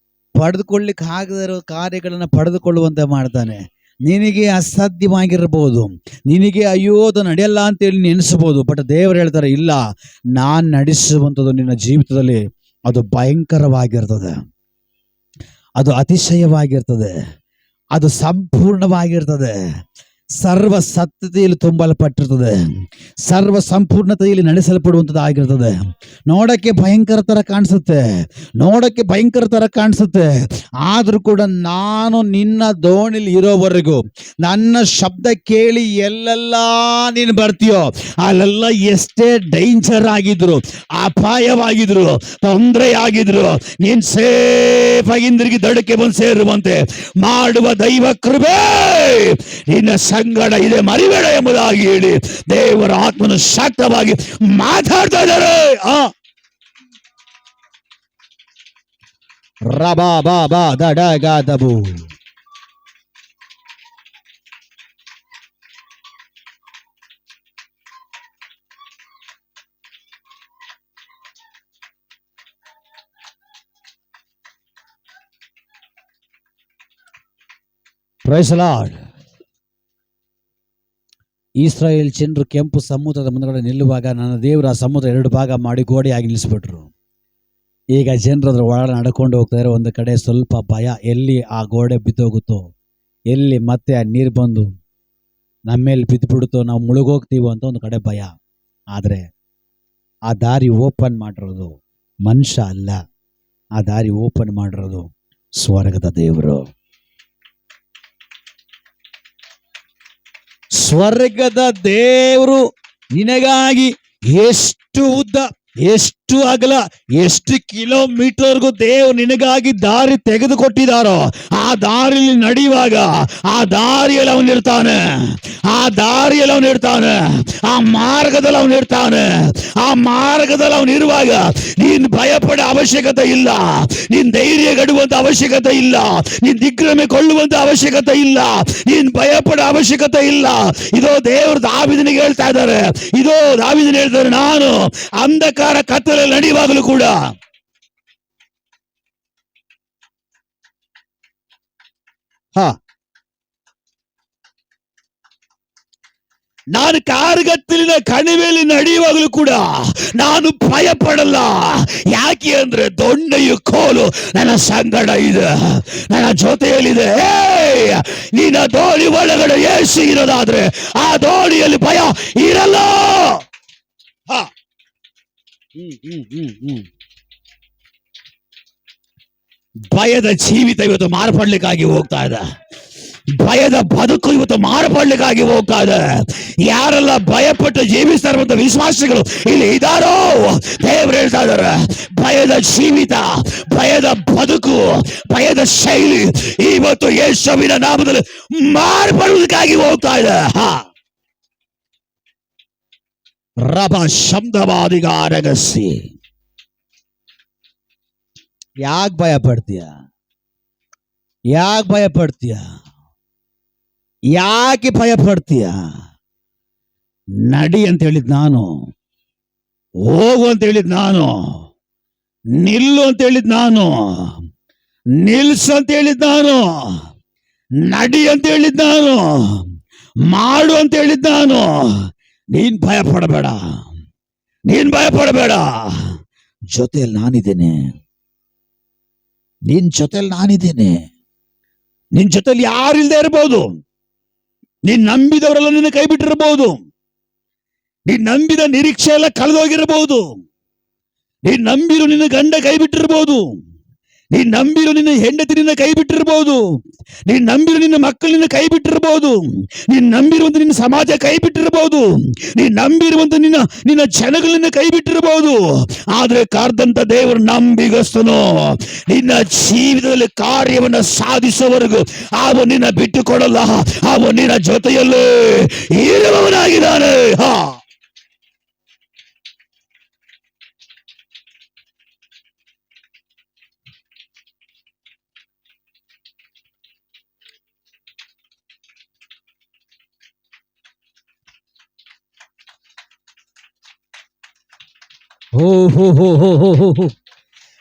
A: ಪಡೆದುಕೊಳ್ಳಿಕ್ಕೆ ಆಗದೆ ಇರೋ ಕಾರ್ಯಗಳನ್ನ ಪಡೆದುಕೊಳ್ಳುವಂತೆ ಮಾಡ್ತಾನೆ. ನಿನಗೆ ಅಸಾಧ್ಯವಾಗಿರ್ಬೋದು, ನಿನಗೆ ಅಯ್ಯೋ ಅದು ನಡೆಯಲ್ಲ ಅಂತೇಳಿ ನೆನೆಸ್ಬೋದು. ಬಟ್ ದೇವರು ಹೇಳ್ತಾರೆ, ಇಲ್ಲ, ನಾನು ನಡೆಸುವಂಥದ್ದು ನಿನ್ನ ಜೀವಿತದಲ್ಲಿ ಅದು ಭಯಂಕರವಾಗಿರ್ತದೆ, ಅದು ಅತಿಶಯವಾಗಿರ್ತದೆ, ಅದು ಸಂಪೂರ್ಣವಾಗಿರ್ತದೆ, ಸರ್ವ ಸತ್ಯತೆಯಲ್ಲಿ ತುಂಬಲ್ಪಟ್ಟಿರ್ತದೆ, ಸರ್ವ ಸಂಪೂರ್ಣತೆಯಲ್ಲಿ ನಡೆಸಲ್ಪಡುವಂಥದ್ದಾಗಿರ್ತದೆ. ನೋಡಕ್ಕೆ ಭಯಂಕರ ತರ ಕಾಣಿಸುತ್ತೆ, ನೋಡಕ್ಕೆ ಭಯಂಕರ ತರ ಕಾಣಿಸುತ್ತೆ. ಆದ್ರೂ ಕೂಡ ನಾನು ನಿನ್ನ ದೋಣಿಲಿ ಇರೋವರೆಗೂ, ನನ್ನ ಶಬ್ದ ಕೇಳಿ ಎಲ್ಲೆಲ್ಲ ನೀನು ಬರ್ತೀಯೋ ಅಲ್ಲೆಲ್ಲ ಎಷ್ಟೇ ಡೇಂಜರ್ ಆಗಿದ್ರು, ಅಪಾಯವಾಗಿದ್ರು, ತೊಂದರೆ ಆಗಿದ್ರು, ನೀನ್ ಸೇಫ್ ಆಗಿ ಹಿಂದಿರುಗಿ ದಡಕ್ಕೆ ಬಂದು ಸೇರುವಂತೆ ಮಾಡುವ ದೈವ ಕೃಪೆ ನಿನ್ನ ಸಂಗಡ ಇದೆ, ಮರಿಬೇಡ ಎಂಬುದಾಗಿ ಹೇಳಿ ದೇವರ ಆತ್ಮನ ಶಾಕ್ತವಾಗಿ ಮಾತಾಡ್ತಾ ಇದ್ದಾರೆ. ರಬಾ ಬಾ ಬಾ ದಡ ಗಾದಬು. Praise the lord. ಇಸ್ರಾಯೇಲ್ ಜನರು ಕೆಂಪು ಸಮುದ್ರದ ಮುಂದಗಡೆ ನಿಲ್ಲುವಾಗ ನನ್ನ ದೇವರು ಆ ಸಮುದ್ರ 2 ಭಾಗ ಮಾಡಿ ಗೋಡೆಯಾಗಿ ನಿಲ್ಲಿಸ್ಬಿಟ್ರು. ಈಗ ಜನರು ಅದ್ರ ಒಳಗಡೆ ನಡ್ಕೊಂಡು ಹೋಗ್ತಾರೆ. ಒಂದು ಕಡೆ ಸ್ವಲ್ಪ ಭಯ, ಎಲ್ಲಿ ಆ ಗೋಡೆ ಬಿದ್ದೋಗುತ್ತೋ, ಎಲ್ಲಿ ಮತ್ತೆ ಆ ನೀರು ಬಂದು ನಮ್ಮ ಮೇಲೆ ಬಿದ್ದುಬಿಡುತ್ತೋ, ನಾವು ಮುಳುಗೋಗ್ತೀವೋ ಅಂತ ಒಂದು ಕಡೆ ಭಯ. ಆದರೆ ಆ ದಾರಿ ಓಪನ್ ಮಾಡಿರೋದು ಮನುಷ್ಯ ಅಲ್ಲ, ಆ ದಾರಿ ಓಪನ್ ಮಾಡಿರೋದು ಸ್ವರ್ಗದ ದೇವರು. ಸ್ವರ್ಗದ ದೇವರು ನಿನಗಾಗಿ ಎಷ್ಟು ಉದ್ದ, ಎಷ್ಟು ಎಷ್ಟು ಅಗಲ, ಎಷ್ಟು ಕಿಲೋಮೀಟರ್ಗೂ ದೇವರು ನಿನಗಾಗಿ ದಾರಿ ತೆಗೆದುಕೊಟ್ಟಿದ್ದಾರೋ ಆ ದಾರಿಯಲ್ಲಿ ನಡೆಯುವಾಗ ಆ ದಾರಿಯಲ್ಲಿ ಅವನಿರ್ತಾನೆ, ಆ ದಾರಿಯಲ್ಲಿ ಅವನಿರ್ತಾನೆ, ಆ ಮಾರ್ಗದಲ್ಲಿ ಅವನಿರ್ತಾನೆ. ಆ ಮಾರ್ಗದಲ್ಲಿ ಅವನಿರುವಾಗ ನೀನ್ ಭಯಪಡ ಅವಶ್ಯಕತೆ ಇಲ್ಲ, ನೀನ್ ಧೈರ್ಯ ಗಡುವಂತ ಅವಶ್ಯಕತೆ ಇಲ್ಲ, ನೀನ್ ದಿಗ್ಭ್ರಮೆ ಕೊಳ್ಳುವಂತ ಅವಶ್ಯಕತೆ ಇಲ್ಲ, ನೀನ್ ಭಯಪಡ ಅವಶ್ಯಕತೆ ಇಲ್ಲ. ಇದೋ ದೇವರು ದಾವೀದನಿಗೆ ಹೇಳ್ತಾ ಇದ್ದಾರೆ, ಇದೋ ದಾವೀದನ ಹೇಳ್ತಾರೆ, ನಾನು ಅಂಧಕಾರ ಕತ್ತಲಲ್ಲಿ ನಡೆಯುವಾಗಲೂ ಕೂಡ ನಾನು ಕಾರ್ಗತ್ತಲಿನ ಕಣಿವೆಯಲ್ಲಿ ನಡೆಯುವಾಗಲೂ ಕೂಡ ನಾನು ಭಯ ಪಡಲ್ಲ. ಯಾಕೆ ಅಂದ್ರೆ ದೊಣ್ಣೆಯು ಕೋಲು ನನ್ನ ಸಂಗಡ ಇದೆ, ನನ್ನ ಜೊತೆಯಲ್ಲಿದೆ. ನಿನ್ನ ದೋಣಿ ಒಳಗಡೆ ಯೇಸು ಇರೋದಾದ್ರೆ ಆ ದೋಣಿಯಲ್ಲಿ ಭಯ ಇರಲ್ಲ. ಭಯದ ಜೀವಿತ ಇವತ್ತು ಮಾರ್ಪಡ್ಲಿಕ್ಕಾಗಿ ಹೋಗ್ತಾ ಇದೆ. ಭಯದ ಬದುಕು ಇವತ್ತು ಮಾರ್ಪಡ್ಲಿಕ್ಕಾಗಿ ಹೋಗ್ತಾ ಇದೆ. ಯಾರೆಲ್ಲ ಭಯಪಟ್ಟು ಜೀವಿಸ್ತಾ ಇರುವಂತ ವಿಶ್ವಾಸಿಗಳು ಇಲ್ಲಿ ಇದ್ದಾರೋ ದೇವರು ಹೇಳ್ತಾ ಇದ್ದಾರೆ, ಭಯದ ಜೀವಿತ, ಭಯದ ಬದುಕು, ಭಯದ ಶೈಲಿ ಇವತ್ತು ಯೇಸುವಿನ ನಾಮದಲ್ಲಿ ಮಾರ್ಪಡುವುದಕ್ಕಾಗಿ ಹೋಗ್ತಾ ಇದೆ. ರಭ ಶಬ್ದವಾದಿಗಾರಗಸಿ. ಯಾಕೆ ಭಯ ಪಡ್ತೀಯ? ಯಾಕೆ ಭಯ ಪಡ್ತೀಯ? ಯಾಕೆ ಭಯ ಪಡ್ತೀಯ? ನಡಿ ಅಂತ ಹೇಳಿದ್ ನಾನು, ಹೋಗು ಅಂತ ಹೇಳಿದ್ ನಾನು, ನಿಲ್ಲು ಅಂತ ಹೇಳಿದ್ ನಾನು, ನಿಲ್ಸು ಅಂತ ಹೇಳಿದ್ ನಾನು, ನಡಿ ಅಂತ ಹೇಳಿದ್ ನಾನು, ಮಾಡು ಅಂತ ಹೇಳಿದ್ ನಾನು. ನೀನ್ ಭಯ ಪಡಬೇಡ, ನೀನ್ ಭಯ ಪಡಬೇಡ. ಜೊತೆಯಲ್ಲಿ ನಾನಿದ್ದೇನೆ, ನಿನ್ ಜೊತೆಯಲ್ಲಿ ನಾನಿದ್ದೇನೆ. ನಿನ್ ಜೊತೆಲಿ ಯಾರು ಇಲ್ಲದೆ ಇರಬಹುದು. ನೀನ್ ನಂಬಿದವರೆಲ್ಲ ನಿನ್ನ ಕೈ ಬಿಟ್ಟಿರಬಹುದು. ನೀನ್ ನಂಬಿದ ನಿರೀಕ್ಷೆ ಎಲ್ಲ ಕಳೆದೋಗಿರಬಹುದು. ನೀನ್ ನಂಬಿರು ನಿನ್ನ ಗಂಡ ಕೈ ಬಿಟ್ಟಿರಬಹುದು. ನೀನ್ ನಂಬಿರು ನಿನ್ನ ಹೆಂಡತಿ ನಿನ್ನ ಕೈ ಬಿಟ್ಟಿರಬಹುದು. ನೀನ್ ನಂಬಿರು ನಿನ್ನ ಮಕ್ಕಳು ನಿನ್ನ ಕೈ ಬಿಟ್ಟಿರಬಹುದು. ನೀನ್ ನಂಬಿರುವಂತ ನಿನ್ನ ಸಮಾಜ ಕೈ ಬಿಟ್ಟಿರಬಹುದು. ನೀನ್ ನಂಬಿರುವಂತ ನಿನ್ನ ಜನಗಳನ್ನ ಕೈ ಬಿಟ್ಟಿರಬಹುದು. ಆದ್ರೆ ಕಾರ್ದಂತ ದೇವರು ನಂಬಿಗಸ್ತನು. ನಿನ್ನ ಜೀವಿತದಲ್ಲಿ ಕಾರ್ಯವನ್ನ ಸಾಧಿಸುವವರೆಗೂ ಅವನು ನಿನ್ನ ಬಿಟ್ಟು ಕೊಡಲ್ಲ. ಅವನು ನಿನ್ನ ಜೊತೆಯಲ್ಲೇ ಇರುವವನಾಗಿದ್ದಾನೆ.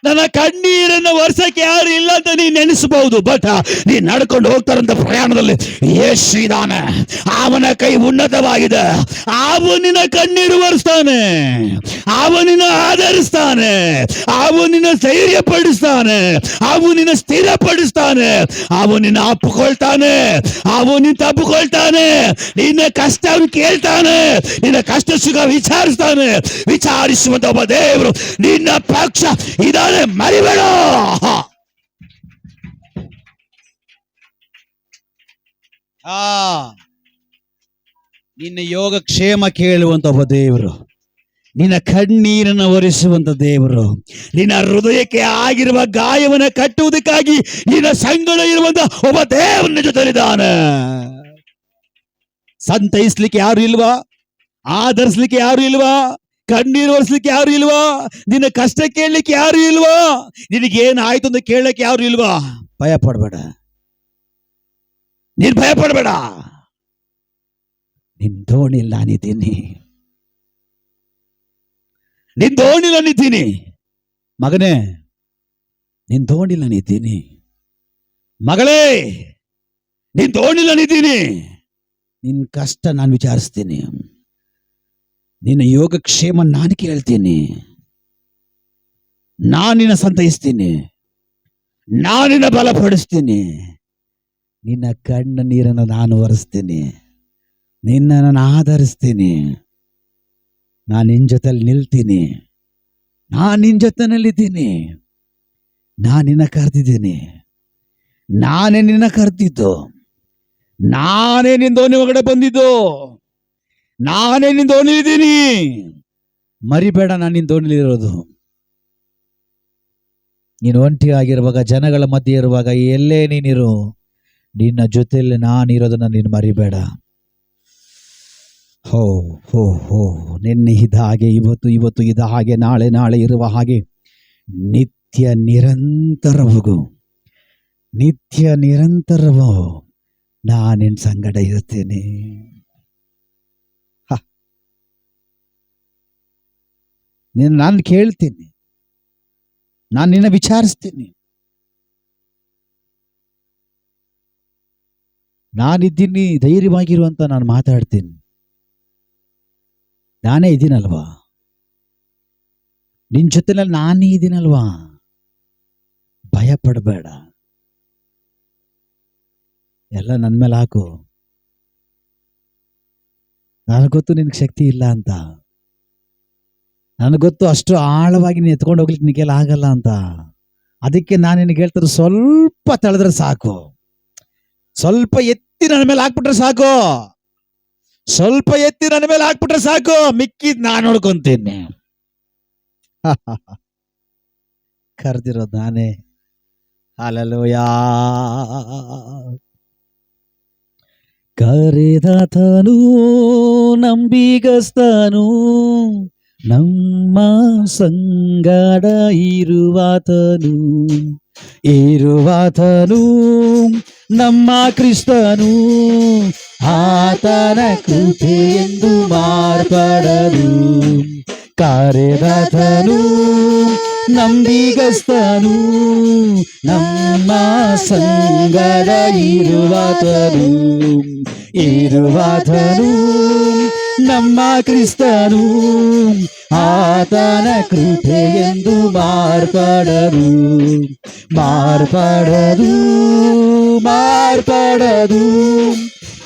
A: ನನ್ನ ಕಣ್ಣೀರನ್ನು ವರ್ಷಕ್ಕೆ ಯಾರು ಇಲ್ಲ ಅಂತ ನೀನ್ ನೆನೆಸಬಹುದು. ಬಟ್ ನೀನ್ ನಡ್ಕೊಂಡು ಹೋಗ್ತಾರಂತ ಪ್ರಯಾಣದಲ್ಲಿ ಯೇಸು ಇದ್ದಾನೆ. ಅವನ ಕೈ ಉನ್ನತವಾಗಿದೆ. ಅವನಿನ ಕಣ್ಣೀರು ಒರೆಸ್ತಾನೆ, ಅವನಿನ ಆಧರಿಸ್ತಾನೆ, ಅವನಿನ ಧೈರ್ಯ ಪಡಿಸ್ತಾನೆ, ಅವನಿನ ಸ್ಥಿರಪಡಿಸ್ತಾನೆ, ಅವನಿನ ಅಪ್ಪಿಕೊಳ್ತಾನೆ, ಅವನಿನ ತಪ್ಪಿಕೊಳ್ತಾನೆ. ನಿನ್ನ ಕಷ್ಟ ಅವನು ಕೇಳ್ತಾನೆ, ನಿನ್ನ ಕಷ್ಟ ಸುಖ ವಿಚಾರಿಸ್ತಾನೆ. ವಿಚಾರಿಸುವಂತ ಒಬ್ಬ ದೇವರು ನಿನ್ನ ಪಕ್ಷ ಇದಾನೆ, ಮರಿಬೇಡ. ನಿನ್ನ ಯೋಗಕ್ಷೇಮ ಕೇಳುವಂತ ಒಬ್ಬ ದೇವರು, ನಿನ್ನ ಕಣ್ಣೀರನ್ನು ಒರೆಸುವಂತ ದೇವರು, ನಿನ್ನ ಹೃದಯಕ್ಕೆ ಆಗಿರುವ ಗಾಯವನ್ನು ಕಟ್ಟುವುದಕ್ಕಾಗಿ ನಿನ್ನ ಸಂಗಡ ಇರುವಂತ ಒಬ್ಬ ದೇವರನ್ನ ಜೊತೆಲಿದ್ದಾನೆ. ಸಂತೈಸ್ಲಿಕ್ಕೆ ಯಾರು ಇಲ್ವಾ? ಆಧರಿಸ್ಲಿಕ್ಕೆ ಯಾರು ಇಲ್ವಾ? ಕಣ್ಣೀರು ಒರೆಸ್ಲಿಕ್ಕೆ ಯಾರು ಇಲ್ವಾ? ನಿನ್ನ ಕಷ್ಟ ಕೇಳಲಿಕ್ಕೆ ಯಾರು ಇಲ್ವಾ? ನಿನಗೇನಾಯ್ತು ಅಂತ ಕೇಳಲಿಕ್ಕೆ ಯಾರು ಇಲ್ವಾ? ಭಯ ಪಡಬೇಡ, ನೀನ್ ಭಯ ಪಡಬೇಡ. ನಿನ್ ದೋಣಿಯಲ್ಲಿ ನಾನಿದ್ದೀನಿ, ನಿನ್ ದೋಣಿಲಿ ನಾನಿದ್ದೀನಿ ಮಗನೇ, ನಿನ್ ದೋಣಿಲಿ ನಾನಿದ್ದೀನಿ ಮಗಳೇ, ನಿನ್ ದೋಣಿಲಿ ನಾನಿದ್ದೀನಿ. ನಿನ್ ಕಷ್ಟ ನಾನು ವಿಚಾರಿಸ್ತೀನಿ, ನಿನ್ನ ಯೋಗಕ್ಷೇಮ ನಾನು ಕೇಳ್ತೀನಿ, ನಾನಿನ್ನ ಸಂತೈಸ್ತೀನಿ, ನಾನಿನ್ನ ಬಲಪಡಿಸ್ತೀನಿ. ನಿನ್ನ ಕಣ್ಣ ನೀರನ್ನು ನಾನು ಒರೆಸ್ತೀನಿ, ನಿನ್ನ ನಾನು ಆಧರಿಸ್ತೀನಿ. ನಾನು ನಿನ್ನ ಜೊತೆಲಿ ನಿಲ್ತೀನಿ, ನಾನು ನಿನ್ನ ಜೊತೆನಲ್ಲಿದ್ದೀನಿ. ನಾನು ನಿನ್ನ ಕರೆದಿದ್ದೀನಿ, ನಾನೇ ನಿನ್ನ ಕರೆದಿದ್ದು, ನಾನೇ ನಿನ್ನ ದೋಣಿ ಒಳಗಡೆ ಬಂದಿದ್ದು, ನಾನೇ ನಿನ್ನ ದೋಣಿಲಿದ್ದೀನಿ. ಮರಿಬೇಡ, ನಾನು ನಿನ್ನ ದೋಣಿಲಿರೋದು. ನೀನು ಒಂಟಿಯಾಗಿರುವಾಗ, ಜನಗಳ ಮಧ್ಯೆ ಇರುವಾಗ ಎಲ್ಲೇ ನೀನಿರು, ನಿನ್ನ ಜೊತೆಯಲ್ಲಿ ನಾನಿರೋದನ್ನ ನೀನು ಮರಿಬೇಡ. ಹೋ ಹೋ ಹೋ ನಿನ್ನೆ ಇದ್ದ ಹಾಗೆ, ಇವತ್ತು ಇದ್ದ ಹಾಗೆ, ನಾಳೆ ಇರುವ ಹಾಗೆ ನಿತ್ಯ ನಿರಂತರವೂ ನಾನಿನ್ ಸಂಗಡ ಇರುತ್ತೇನೆ. ನಾನು ಕೇಳ್ತೀನಿ, ನಾನು ನಿನ್ನ ವಿಚಾರಿಸ್ತೀನಿ. ನಾನಿದ್ದೀನಿ, ಧೈರ್ಯವಾಗಿರುವಂತ ನಾನು ಮಾತಾಡ್ತೀನಿ. ನಾನೇ ಇದ್ದೀನಲ್ವಾ, ನಿನ್ ಜೊತೆನಲ್ಲಿ ನಾನೇ ಇದ್ದೀನಲ್ವಾ, ಭಯ ಪಡಬೇಡ. ಎಲ್ಲ ನನ್ನ ಮೇಲೆ ಹಾಕು. ನನಗೊತ್ತು ನಿನಗೆ ಶಕ್ತಿ ಇಲ್ಲ ಅಂತ, ನನಗೊತ್ತು ಅಷ್ಟು ಆಳವಾಗಿ ನೀನು ಎತ್ಕೊಂಡು ಹೋಗ್ಲಿಕ್ಕೆ ನಿನಗೆಲ್ಲ ಆಗಲ್ಲ ಅಂತ. ಅದಕ್ಕೆ ನಾನು ನಿನಗೆ ಹೇಳ್ತಾರೆ, ಸ್ವಲ್ಪ ತಳೆದ್ರೆ ಸಾಕು, ಸ್ವಲ್ಪ ಎತ್ತಿ ನನ್ನ ಮೇಲೆ ಹಾಕ್ಬಿಟ್ರೆ ಸಾಕು, ಸ್ವಲ್ಪ ಎತ್ತಿ ನನ್ನ ಮೇಲೆ ಹಾಕ್ಬಿಟ್ರೆ ಸಾಕು, ಮಿಕ್ಕಿದ್ ನಾನು ನೋಡ್ಕೊಂತೀನಿ. ಕರೆದಿರೋದು ನಾನೇ. ಹಲ್ಲೆಲೂಯಾ. ಕರೆದಾತನು ನಂಬಿಗಸ್ತನು, ನಮ್ಮ ಸಂಗಡ ಇರುವಾತನು ನಮ್ಮ ಕ್ರಿಸ್ತನು. ಆತನ ಕೃಪೆಯೆಂದು ಮಾರ್ಪಡದು. ಕರೆದಾತನು ನಂಬಿಗಸ್ತನು, ನಮ್ಮ ಸಂಗಡ ಇರುವಾತನು ನಮ್ಮ ಕ್ರಿಸ್ತನು. ಆತನ ಕೃಪೆಯೆಂದು ಮಾರ್ಪಡದು.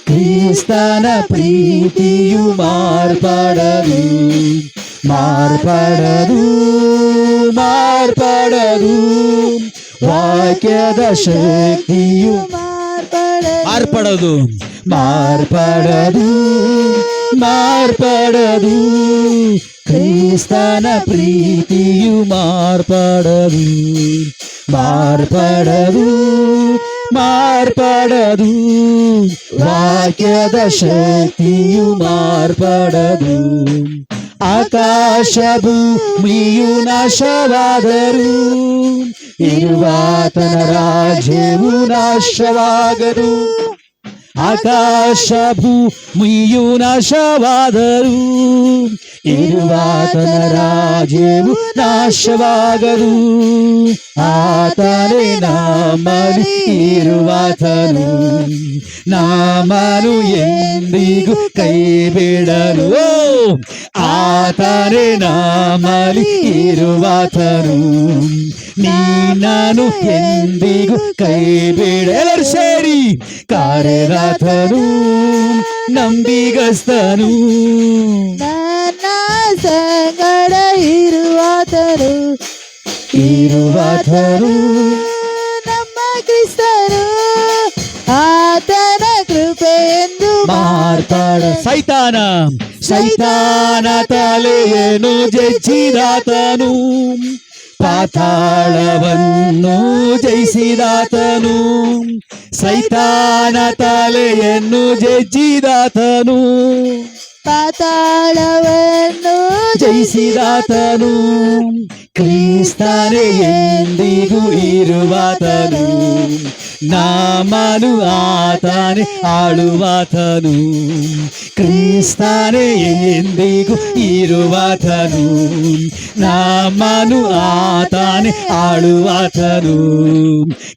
A: ಕ್ರಿಸ್ತನ ಪ್ರೀತಿಯು ಮಾರ್ಪಡದು. ವಾಕ್ಯದ ಶಕ್ತಿಯು ಮಾರ್ಪಡದು. ಕ್ರಿಸ್ತನ ಪ್ರೀತಿಯು ಮಾರ್ಪಡದು. ವಾಕ್ಯದ ಶಕ್ತಿಯು ಮಾರ್ಪಡದು. ಆಕಾಶ ಭೂಮಿಯು ನಾಶವಾದರು, ಇರುವಾತನ ರಾಜ್ಯವು ನಾಶವಾಗದು. ಆಕಾಶ ಭೂಮಿಯು ನಾಶವಾದರು, ಇರುವಾತನ ರಾಜ್ಯವು ನಾಶವಾಗದು. ಆತನೇ ನಮ್ಮಲ್ಲಿ ಇರುವಾತನು, ನಮ್ಮನ್ನು ಎಂದಿಗೂ ಕೈ ಬಿಡಲು. ಆತನೇ ನಮ್ಮಲ್ಲಿ ಇರುವಾತನು, ನೀನನು ಎಂದಿಗೂ ಕೈ ಬಿಡ. ಎಲ್ಲರೂ ಸೇರಿ, ಕರೆದಾತನು ನಂಬಿಗಸ್ತನು,
B: ನನ್ನ ಸಂಗಡ ಇರುವಾತನು ನಮ್ಮ ಕ್ರಿಸ್ತನು. ಆತನ ಕೃಪೆಯೆಂದು
A: ಮಾರ್ಪಡ. ಸೈತಾನ ತಲೆಯನ್ನು ಜಯಿಸಿದಾತನು, ಪಾತಾಳವನ್ನು ಜಯಿಸಿದಾತನು. ಸೈತಾನ ತಲೆಯನ್ನು ಜಯಿಸಿದಾತನು,
B: ಪಾತಾಳವನ್ನು
A: ಜಯಿಸಿದಾತನು. ಕ್ರಿಸ್ತನೇ ಎಂದಿಗೂ ಇರುವಾತನು, ನಮ್ಮನ್ನು ಆತನೇ ಆಳುವಾತನು. ಕ್ರಿಸ್ತನೇ ಎಂದಿಗೂ ಇರುವಾತನು, ನಮ್ಮನ್ನು ಆತನೇ ಆಳುವಾತನು.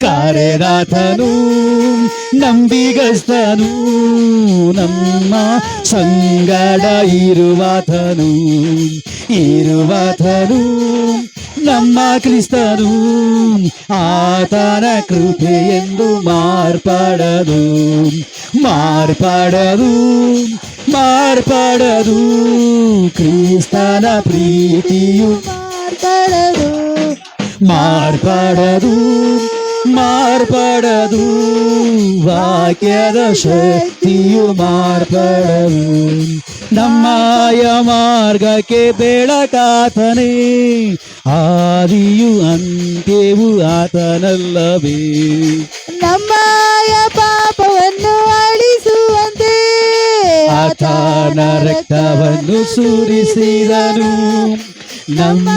A: ಕರೆದಾತನು ನಂಬಿಗಸ್ತನು, ನಮ್ಮ ಸಂಗಡ ಇರುವಾತನು ನಮ್ಮ ಕ್ರಿಸ್ತನು. ಆತನ ಕೃಪೆಯೆಂದು ಮಾರ್ಪಡದು. ಕ್ರಿಸ್ತನ ಪ್ರೀತಿಯು ಮಾರ್ಪಡದು. ಮಾರ್ಪಡದು, ವಾಕ್ಯದ ಶಕ್ತಿಯು ಮಾರ್ಪಡದು. ನಮ್ಮಯ ಮಾರ್ಗಕ್ಕೆ ಬೆಳಕಾತನೇ, ಆದಿಯು ಅಂತ್ಯವು ಆತನಲ್ಲವೇ.
B: ನಮ್ಮಯ ಪಾಪವನ್ನು ಅಳಿಸುವಂತೆ
A: ಆತನ ರಕ್ತವನ್ನು ಸುರಿಸಿದನು, ನಮ್ಮ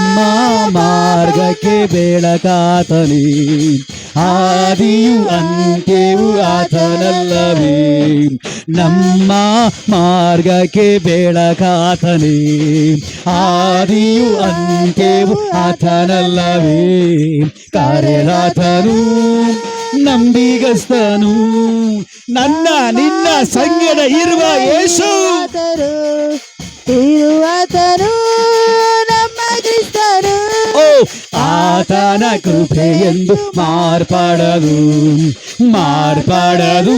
A: ಮಾರ್ಗಕ್ಕೆ ಬೆಳಕಾತನೇ, ಆದಿಯು ಅಂತ್ಯವು ಆತನಲ್ಲವೇ. ನಮ್ಮ ಮಾರ್ಗಕ್ಕೆ ಬೆಳಕಾತನೇ, ಆದಿಯು ಅಂತ್ಯವು ಆತನಲ್ಲವೇ. ಕರೆದಾತನು ನಂಬಿಗಸ್ತನು, ನನ್ನ ನಿನ್ನ ಸಂಗಡ ಇರುವ ಯೇಸು.
B: ಇರುವಾತನು ನಮ್ಮ ಕ್ರಿಸ್ತನು.
A: ಓ ಆತನ ಕೃಪೆ ಎಂದು ಮಾರ್ಪಡದು, ಮಾರ್ಪಡದು,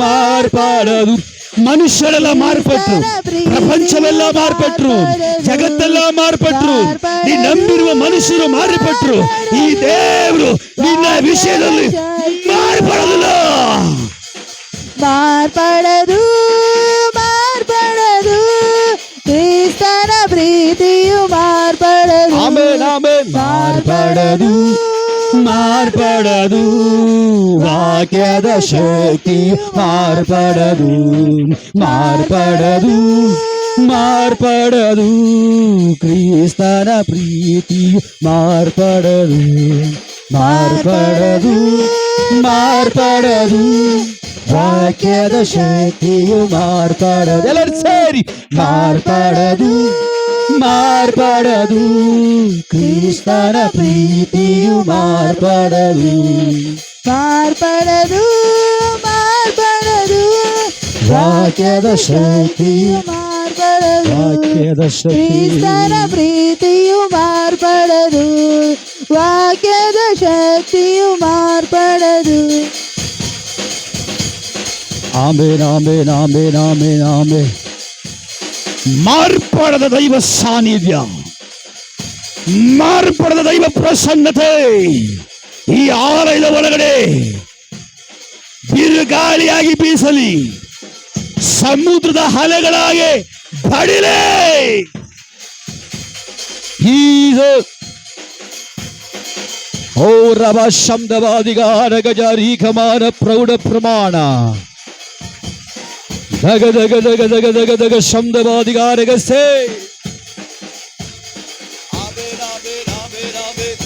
A: ಮಾರ್ಪಡದು. ಮನುಷ್ಯರೆಲ್ಲ ಮಾರ್ಪಟ್ರು, ಪ್ರಪಂಚವೆಲ್ಲ ಮಾರ್ಪಟ್ರು, ಜಗತ್ತೆಲ್ಲ ಮಾರ್ಪಟ್ರು, ನೀ ನಂಬಿರುವ ಮನುಷ್ಯರು ಮಾರ್ಪಟ್ರು. ಈ ದೇವರು ನಿನ್ನ ವಿಷಯದಲ್ಲಿ ಮಾರ್ಪಡೋದಿಲ್ಲ.
B: ಮಾರ್ಪಡದು, ಮಾರ್ಪಡದು, ಕ್ರಿಸ್ತನ ಪ್ರೀತಿಯು ಮಾರ್ಪಡದು.
A: Amen, amen. ಮಾರ್ಪಡದು, ಮಾರ್ಪಡದು, ವಾಕ್ಯದ ಶಕ್ತಿ ಮಾರ್ಪಡದು, ಮಾರ್ಪಡದು, ಮಾರ್ಪಡದು, ಕ್ರಿಸ್ತನ ಪ್ರೀತಿಯು ಮಾರ್ಪಡದು, ಮಾರ್ಪಡದು, ಮಾರ್ಪಡದು, ವಾಕ್ಯದ ಶಕ್ತಿಯು ಮಾರ್ಪಡದು. ಎಲ್ಲರೂ ಸೇರಿ ಮಾರ್ಪಡದು, ಮಾರ್ಪಡದು, ಕ್ರಿಸ್ತನ ಪ್ರೀತಿಯು ಮಾರ್ಪಡದು,
B: ಮಾರ್ಪಡದು, ಮಾರ್ಪಡದು,
A: ವಾಕ್ಯದ ಶಕ್ತಿಯು
B: ಮಾರ್ಪಡದು,
A: ವಾಕ್ಯದ
B: ಕ್ರಿಸ್ತನ
A: ಶಕ್ತಿ.
B: ಪ್ರೀತಿಯು ಮಾರ್ಪಡದು, ವಾಕ್ಯದ ಶಕ್ತಿಯು ಮಾರ್ಪಡದು.
A: Amen, amen, amen, amen, amen. ಮಾರ್ಪಡದ ದೈವ ಸಾನ್ನಿಧ್ಯ, ಮಾರ್ಪಡದ ದೈವ ಪ್ರಸನ್ನತೆ ಈ ಆಲಯದ ಒಳಗಡೆ ಬಿರುಗಾಳಿಯಾಗಿ ಬೀಸಲಿ, ಸಮುದ್ರದ ಅಲೆಗಳಾಗಿ ಬಡಿಲೆ. ಓ ರವ ಶಬ್ದವಾದಿಗಾರ ಗಜಾರೀಕಮಾನ ಪ್ರೌಢ ಪ್ರಮಾಣ ದಗ ದಗ ದಗ ದಗ ದಗ ದಗ ಶಬ್ದವಾದಿಗಾರಗಸೆ. Amen, amen, amen, amen.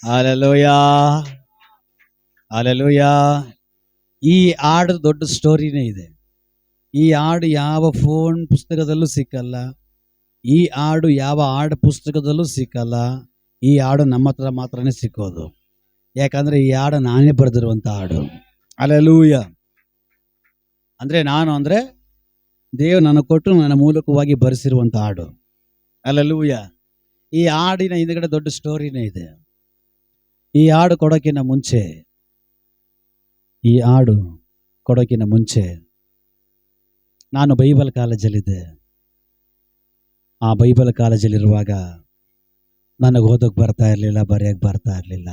A: Hallelujah, hallelujah. ಈ ಹಾಡು ದೊಡ್ಡ ಸ್ಟೋರಿನೇ ಇದೆ. ಈ ಹಾಡು ಯಾವ ಫೋನ್ ಪುಸ್ತಕದಲ್ಲೂ ಸಿಕ್ಕಲ್ಲ, ಈ ಹಾಡು ಯಾವ ಹಾಡು ಪುಸ್ತಕದಲ್ಲೂ ಸಿಕ್ಕಲ್ಲ. ಈ ಹಾಡು ನಮ್ಮ ಹತ್ರ ಮಾತ್ರನೇ ಸಿಕ್ಕೋದು. ಯಾಕಂದ್ರೆ ಈ ಹಾಡು ನಾನೇ ಬರೆದಿರುವಂಥ ಹಾಡು. ಹಲ್ಲೆಲೂಯಾ. ನಾನು ದೇವ್ ನನಗೆ ಕೊಟ್ಟು ನನ್ನ ಮೂಲಕವಾಗಿ ಬರೆಸಿರುವಂಥ ಹಾಡು. ಹಲ್ಲೆಲೂಯಾ. ಈ ಹಾಡಿನ ಹಿಂದ್ಗಡೆ ದೊಡ್ಡ ಸ್ಟೋರಿನೇ ಇದೆ. ಈ ಹಾಡು ಕೊಡೋಕ್ಕಿಂತ ಮುಂಚೆ ನಾನು ಬೈಬಲ್ ಕಾಲೇಜಲ್ಲಿದ್ದೆ. ಆ ಬೈಬಲ್ ಕಾಲೇಜಲ್ಲಿರುವಾಗ ನನಗೆ ಓದೋಕೆ ಬರ್ತಾ ಇರಲಿಲ್ಲ, ಬರೆಯೋಕೆ ಬರ್ತಾ ಇರಲಿಲ್ಲ,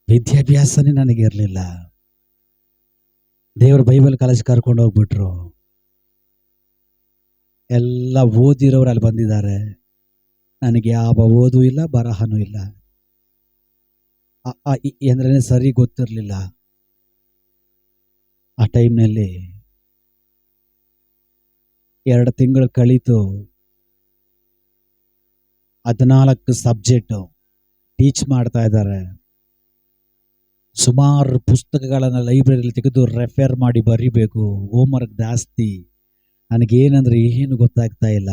A: ವಿದ್ಯಾಭ್ಯಾಸನೇ ನನಗಿರಲಿಲ್ಲ. ದೇವರು ಬೈಬಲ್ ಕಾಲೇಜ್ ಕರ್ಕೊಂಡು ಹೋಗ್ಬಿಟ್ರು. ಎಲ್ಲ ಓದಿರೋರು ಅಲ್ಲಿ ಬಂದಿದ್ದಾರೆ. ನನಗೆ ಯಾವ ಓದು ಇಲ್ಲ, ಬರಹನೂ ಇಲ್ಲ. ಅಂದ್ರೆ ಸರಿ ಗೊತ್ತಿರಲಿಲ್ಲ. ಆ ಟೈಮ್ನಲ್ಲಿ 2 ತಿಂಗಳು ಕಳೀತು. 14 ಸಬ್ಜೆಕ್ಟು ಟೀಚ್ ಮಾಡ್ತಾ ಇದ್ದಾರೆ. ಸುಮಾರು ಪುಸ್ತಕಗಳನ್ನು ಲೈಬ್ರರಿಯಲ್ಲಿ ತೆಗೆದು ರೆಫರ್ ಮಾಡಿ ಬರಿಬೇಕು. ಹೋಮ್ವರ್ಕ್ ಜಾಸ್ತಿ. ನನಗೇನಂದ್ರೆ ಏನು ಗೊತ್ತಾಗ್ತಾ ಇಲ್ಲ.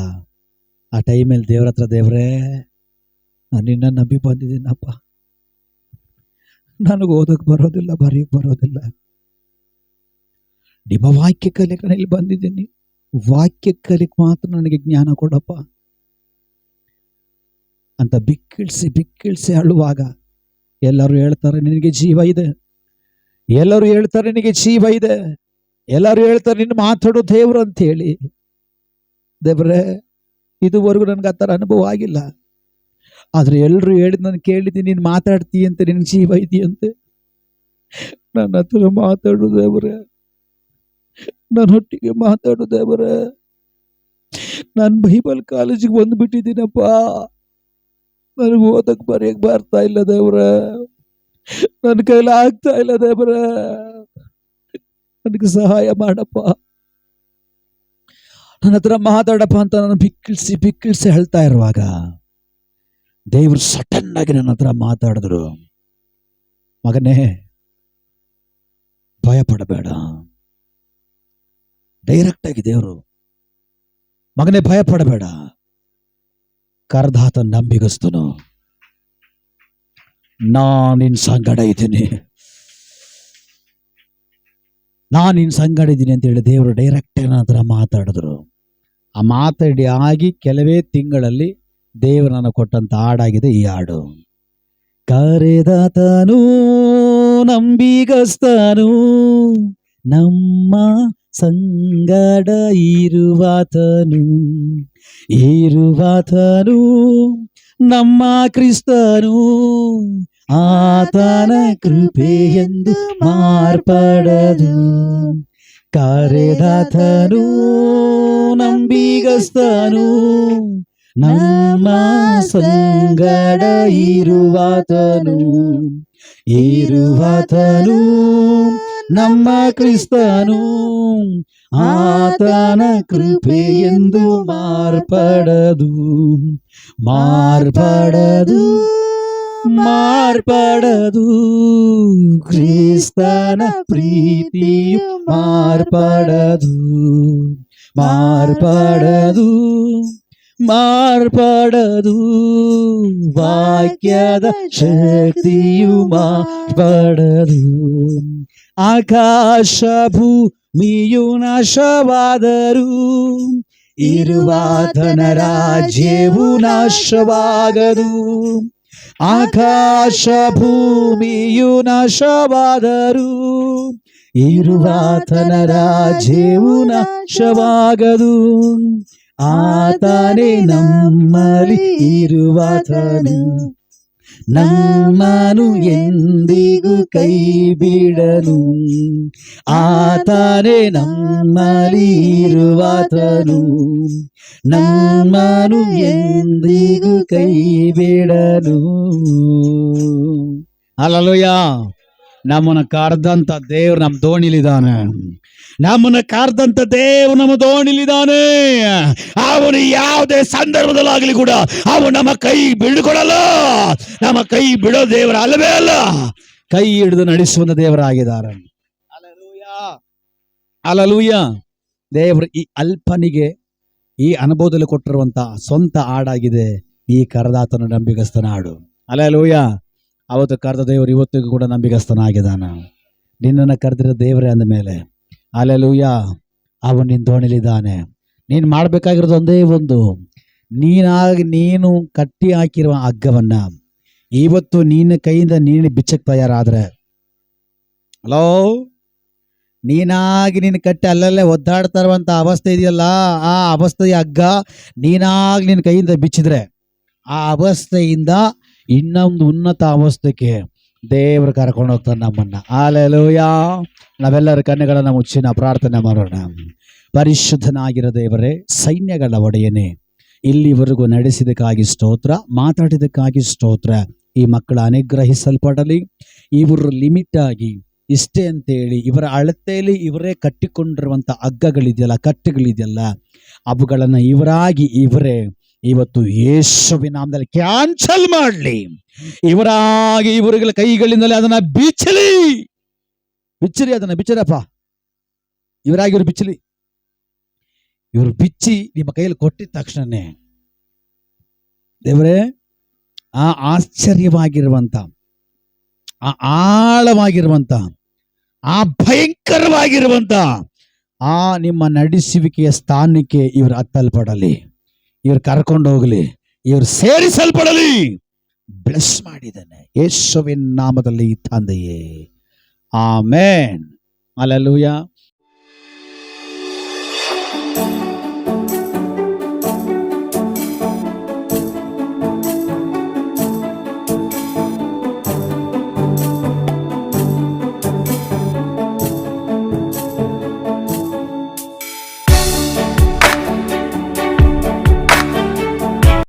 A: ಆ ಟೈಮಲ್ಲಿ ದೇವ್ರ ಹತ್ರ, ದೇವ್ರೇ ನಾನು ನಿನ್ನ ನಂಬಿ ಬಂದಿದ್ದೀನಪ್ಪ, ನನಗೆ ಓದೋಕೆ ಬರೋದಿಲ್ಲ, ಬರೆಯೋಕೆ ಬರೋದಿಲ್ಲ, ನಿಮ್ಮ ವಾಕ್ಯ ಕಲಿಕೆ ಇಲ್ಲಿ ಬಂದಿದ್ದೀನಿ, ವಾಕ್ಯ ಕಲಿಕೆ ಮಾತ್ರ ನನಗೆ ಜ್ಞಾನ ಕೊಡಪ್ಪ ಅಂತ ಬಿಕ್ಕಿಳಿಸಿ ಅಳುವಾಗ ಎಲ್ಲರೂ ಹೇಳ್ತಾರೆ ನಿನಗೆ ಜೀವ ಇದೆ, ಎಲ್ಲರೂ ಹೇಳ್ತಾರೆ ನಿನಗೆ ಜೀವ ಇದೆ, ಎಲ್ಲರೂ ಹೇಳ್ತಾರೆ ನಿನ್ನ ಮಾತಾಡೋ ದೇವ್ರು ಅಂತ ಹೇಳಿ. ದೇವ್ರೆ, ಇದುವರೆಗೂ ನನ್ಗೆ ಆ ಥರ ಅನುಭವ ಆಗಿಲ್ಲ. ಆದ್ರೆ ಎಲ್ರು ಹೇಳಿದ್ ನಾನು ಕೇಳಿದ್ದೀನಿ, ನೀನು ಮಾತಾಡ್ತೀಯಂತೆ, ನಿನ್ ಜೀವ ಇದೆಯಂತೆ. ನನ್ನ ಹತ್ರ ಮಾತಾಡು ದೇವ್ರೆ, ನನ್ನೊಟ್ಟಿಗೆ ಮಾತಾಡು ದೇವ್ರೆ. ನಾನು ಬೈಬಲ್ ಕಾಲೇಜಿಗೆ ಬಂದ್ಬಿಟ್ಟಿದ್ದೀನಪ್ಪ, ನನಗೆ ಓದಕ್ ಬರೆಯಕ್ ಬರ್ತಾ ಇಲ್ಲ ದೇವ್ರೆ, ನನ್ನ ಕೈಲಿ ಆಗ್ತಾ ಇಲ್ಲ ದೇವ್ರೆ, ನನಗೆ ಸಹಾಯ ಮಾಡಪ್ಪ, ನನ್ನ ಹತ್ರ ಮಾತಾಡಪ್ಪ ಅಂತ ನಾನು ಬಿಕ್ಕಿಳಿಸಿ ಹೇಳ್ತಾ ಇರುವಾಗ ದೇವ್ರು ಸಡನ್ ಆಗಿ ನನ್ನ ಹತ್ರ ಮಾತಾಡಿದ್ರು. ಮಗನೇ, ಭಯ ಪಡಬೇಡ. ಡೈರೆಕ್ಟ್ ಆಗಿ ದೇವರು, ಮಗನೇ ಭಯ ಪಡಬೇಡ, ಕರ್ದಾತ ನಂಬಿಗಸ್ತನು, ನಾನು ನಿನ್ ಸಂಗಡ ಇದ್ದೀನಿ, ನಾನು ನಿನ್ ಸಂಗಡ ಇದ್ದೀನಿ ಅಂತ ಹೇಳಿ ದೇವರು ಡೈರೆಕ್ಟ್ ನನ್ನ ಹತ್ರ ಮಾತಾಡಿದ್ರು. ಆ ಮಾತಾಡಿ ಆಗಿ ಕೆಲವೇ ತಿಂಗಳಲ್ಲಿ ದೇವರು ನನಗೆ ಕೊಟ್ಟಂತ ಹಾಡಾಗಿದೆ ಈ ಹಾಡು. ಕರೆದಾತನು ನಂಬಿಗಸ್ತನು, ನಮ್ಮ ಸಂಗಡ ಇರುವಾತನು ನಮ್ಮ ಕ್ರಿಸ್ತನು, ಆತನ ಕೃಪೆಯೆಂದು ಮಾರ್ಪಡದು. ಕರೆದಾತನು ನಂಬಿಗಸ್ತನು, ನಮ್ಮ ಸಂಗಡ ಇರುವಾತನು ನಮ್ಮ ಕ್ರಿಸ್ತನು, ಆತನ ಕೃಪೆಯೆಂದು ಮಾರ್ಪಡದು. ಕ್ರಿಸ್ತನ ಪ್ರೀತಿಯು ಮಾರ್ಪಡದು. ವಾಕ್ಯದ ಶಕ್ತಿಯು ಮಾರ್ಪಡದು. ಆಕಾಶ ಭೂಮಿಯು ನಾಶವಾದರೂ ಇರುವಾತನ ರಾಜ್ಯವು ನಾಶವಾಗದು. ಆಕಾಶ ಭೂಮಿಯು ನಾಶವಾದರೂ ಇರುವಾತನ ರಾಜ್ಯವು ನಾಶವಾಗದು. ಆತನೇ ನಮ್ಮಲ್ಲಿ ಇರುವಾತನು, ನಮ್ಮನು ಎಂದಿಗೂ ಕೈ ಬಿಡನು. ಆತನೇ ನಮ್ಮಲ್ಲಿ ಇರುವಾತನು, ನಮ್ಮನು ಎಂದಿಗೂ ಕೈ ಬಿಡನು. ಹಲ್ಲೆಲೂಯ. ನಮ್ಮನ್ನ ಕಾರ್ದಂತ ದೇವ್ರು ನಮ್ಮ ದೋಣಿಲಿದ್ದಾನೆ. ನಮ್ಮನ್ನ ಕಾರ್ದಂತ ದೇವ್ರು ನಮ್ಮ ದೋಣಿಲಿದ್ದಾನೆ. ಅವನು ಯಾವುದೇ ಸಂದರ್ಭದಲ್ಲಾಗಲಿ ಕೂಡ ಅವನು ನಮ್ಮ ಕೈ ಬಿಡ್ಕೊಡಲ್ಲ. ನಮ್ಮ ಕೈ ಬಿಡೋ ದೇವರ ಅಲ್ಲವೇ ಅಲ್ಲ, ಕೈ ಹಿಡಿದು ನಡೆಸುವ ದೇವರಾಗಿದ್ದಾರೆ. ಹಲ್ಲೆಲೂಯ. ದೇವರು ಈ ಅಲ್ಪನಿಗೆ ಈ ಅನುಭವದಲ್ಲಿ ಕೊಟ್ಟಿರುವಂತ ಸ್ವಂತ ಹಾಡಾಗಿದೆ ಈ ಕರೆದಾತನ ನಂಬಿಗಸ್ತನ ಹಾಡು. ಹಲ್ಲೆಲೂಯ. ಅವತ್ತು ಕರೆದ ದೇವರು ಇವತ್ತಿಗೂ ಕೂಡ ನಂಬಿಗಸ್ತನಾಗಿದ್ದಾನ. ನಿನ್ನನ್ನು ಕರೆದಿರೋ ದೇವರೇ ಅಂದ ಮೇಲೆ ಹಲ್ಲೆಲೂಯ, ಅವನು ನಿನ್ನ ದೋಣಿಲಿದ್ದಾನೆ. ನೀನು ಮಾಡಬೇಕಾಗಿರೋದು ಒಂದೇ ಒಂದು, ನೀನು ಕಟ್ಟಿ ಹಾಕಿರುವ ಹಗ್ಗವನ್ನ ಇವತ್ತು ನಿನ್ನ ಕೈಯಿಂದ ನೀನು ಬಿಚ್ಚಕ್ಕೆ ತಯಾರಾದ್ರೆ, ಹಲೋ, ನೀನಾಗಿ ನೀನು ಕಟ್ಟಿ ಅಲ್ಲಲ್ಲೇ ಒದ್ದಾಡ್ತಾ ಇರುವಂತ ಅವಸ್ಥೆ ಇದೆಯಲ್ಲ, ಆ ಅವಸ್ಥೆಯ ಹಗ್ಗ ನೀನಾಗಿ ನಿನ್ನ ಕೈಯಿಂದ ಬಿಚ್ಚಿದ್ರೆ ಆ ಅವಸ್ಥೆಯಿಂದ ಇನ್ನೊಂದು ಉನ್ನತ ಅವಸ್ಥೆಗೆ ದೇವರು ಕರ್ಕೊಂಡು ಹೋಗ್ತಾನೆ ನಮ್ಮನ್ನ. ಹಲ್ಲೆಲೂಯಾ. ನಾವೆಲ್ಲರ ಕಣ್ಣುಗಳನ್ನ ಮುಚ್ಚಿನ ಪ್ರಾರ್ಥನೆ ಮಾಡೋಣ. ಪರಿಶುದ್ಧನಾಗಿರೋ ದೇವರೇ, ಸೈನ್ಯಗಳ ಒಡೆಯನೇ, ಇಲ್ಲಿವರೆಗೂ ನಡೆಸಿದಕ್ಕಾಗಿ ಸ್ತೋತ್ರ, ಮಾತಾಡಿದಕ್ಕಾಗಿ ಸ್ತೋತ್ರ. ಈ ಮಕ್ಕಳ ಅನುಗ್ರಹಿಸಲ್ಪಡಲಿ. ಇವರು ಲಿಮಿಟ್ ಆಗಿ ಇಷ್ಟೇ ಅಂತೇಳಿ ಇವರ ಅಳತೆಯಲ್ಲಿ ಇವರೇ ಕಟ್ಟಿಕೊಂಡಿರುವಂಥ ಹಗ್ಗಗಳಿದೆಯಲ್ಲ, ಕಟ್ಟುಗಳಿದೆಯಲ್ಲ, ಅವುಗಳನ್ನು ಇವರೇ ಇವತ್ತು ಯೇಸುವಿನ ನಾಮದಲ್ಲಿ ಕ್ಯಾನ್ಸಲ್ ಮಾಡಲಿ. ಇವರುಗಳ ಕೈಗಳಿಂದಲೇ ಅದನ್ನ ಬಿಚ್ಚಲಿ, ಅದನ್ನ ಬಿಚ್ಚರಪ್ಪ. ಇವರಾಗಿ ಇವರು ಬಿಚ್ಚಲಿ. ಇವರು ಬಿಚ್ಚಿ ನಿಮ್ಮ ಕೈಯಲ್ಲಿ ಕೊಟ್ಟಿದ ತಕ್ಷಣನೇ ದೇವರೇ, ಆ ಆಶ್ಚರ್ಯವಾಗಿರುವಂತ, ಆ ಆಳವಾಗಿರುವಂತ, ಆ ಭಯಂಕರವಾಗಿರುವಂತ ಆ ನಿಮ್ಮ ನಡೆಸುವಿಕೆಯ ಸ್ಥಾನಕ್ಕೆ ಇವರು ಹತ್ತಲ್ಪಡಲಿ, ಇವರು ಕರ್ಕೊಂಡು ಹೋಗಲಿ, ಇವರು ಸೇರಿಸಲ್ಪಡಲಿ. ಬ್ಲೆಸ್ ಮಾಡಿದ್ದಾನೆ ಯೇಸುವಿನ ನಾಮದಲ್ಲಿ ತಂದೆಯೇ, ಆಮೆನ್. ಹಲ್ಲೆಲೂಯಾ.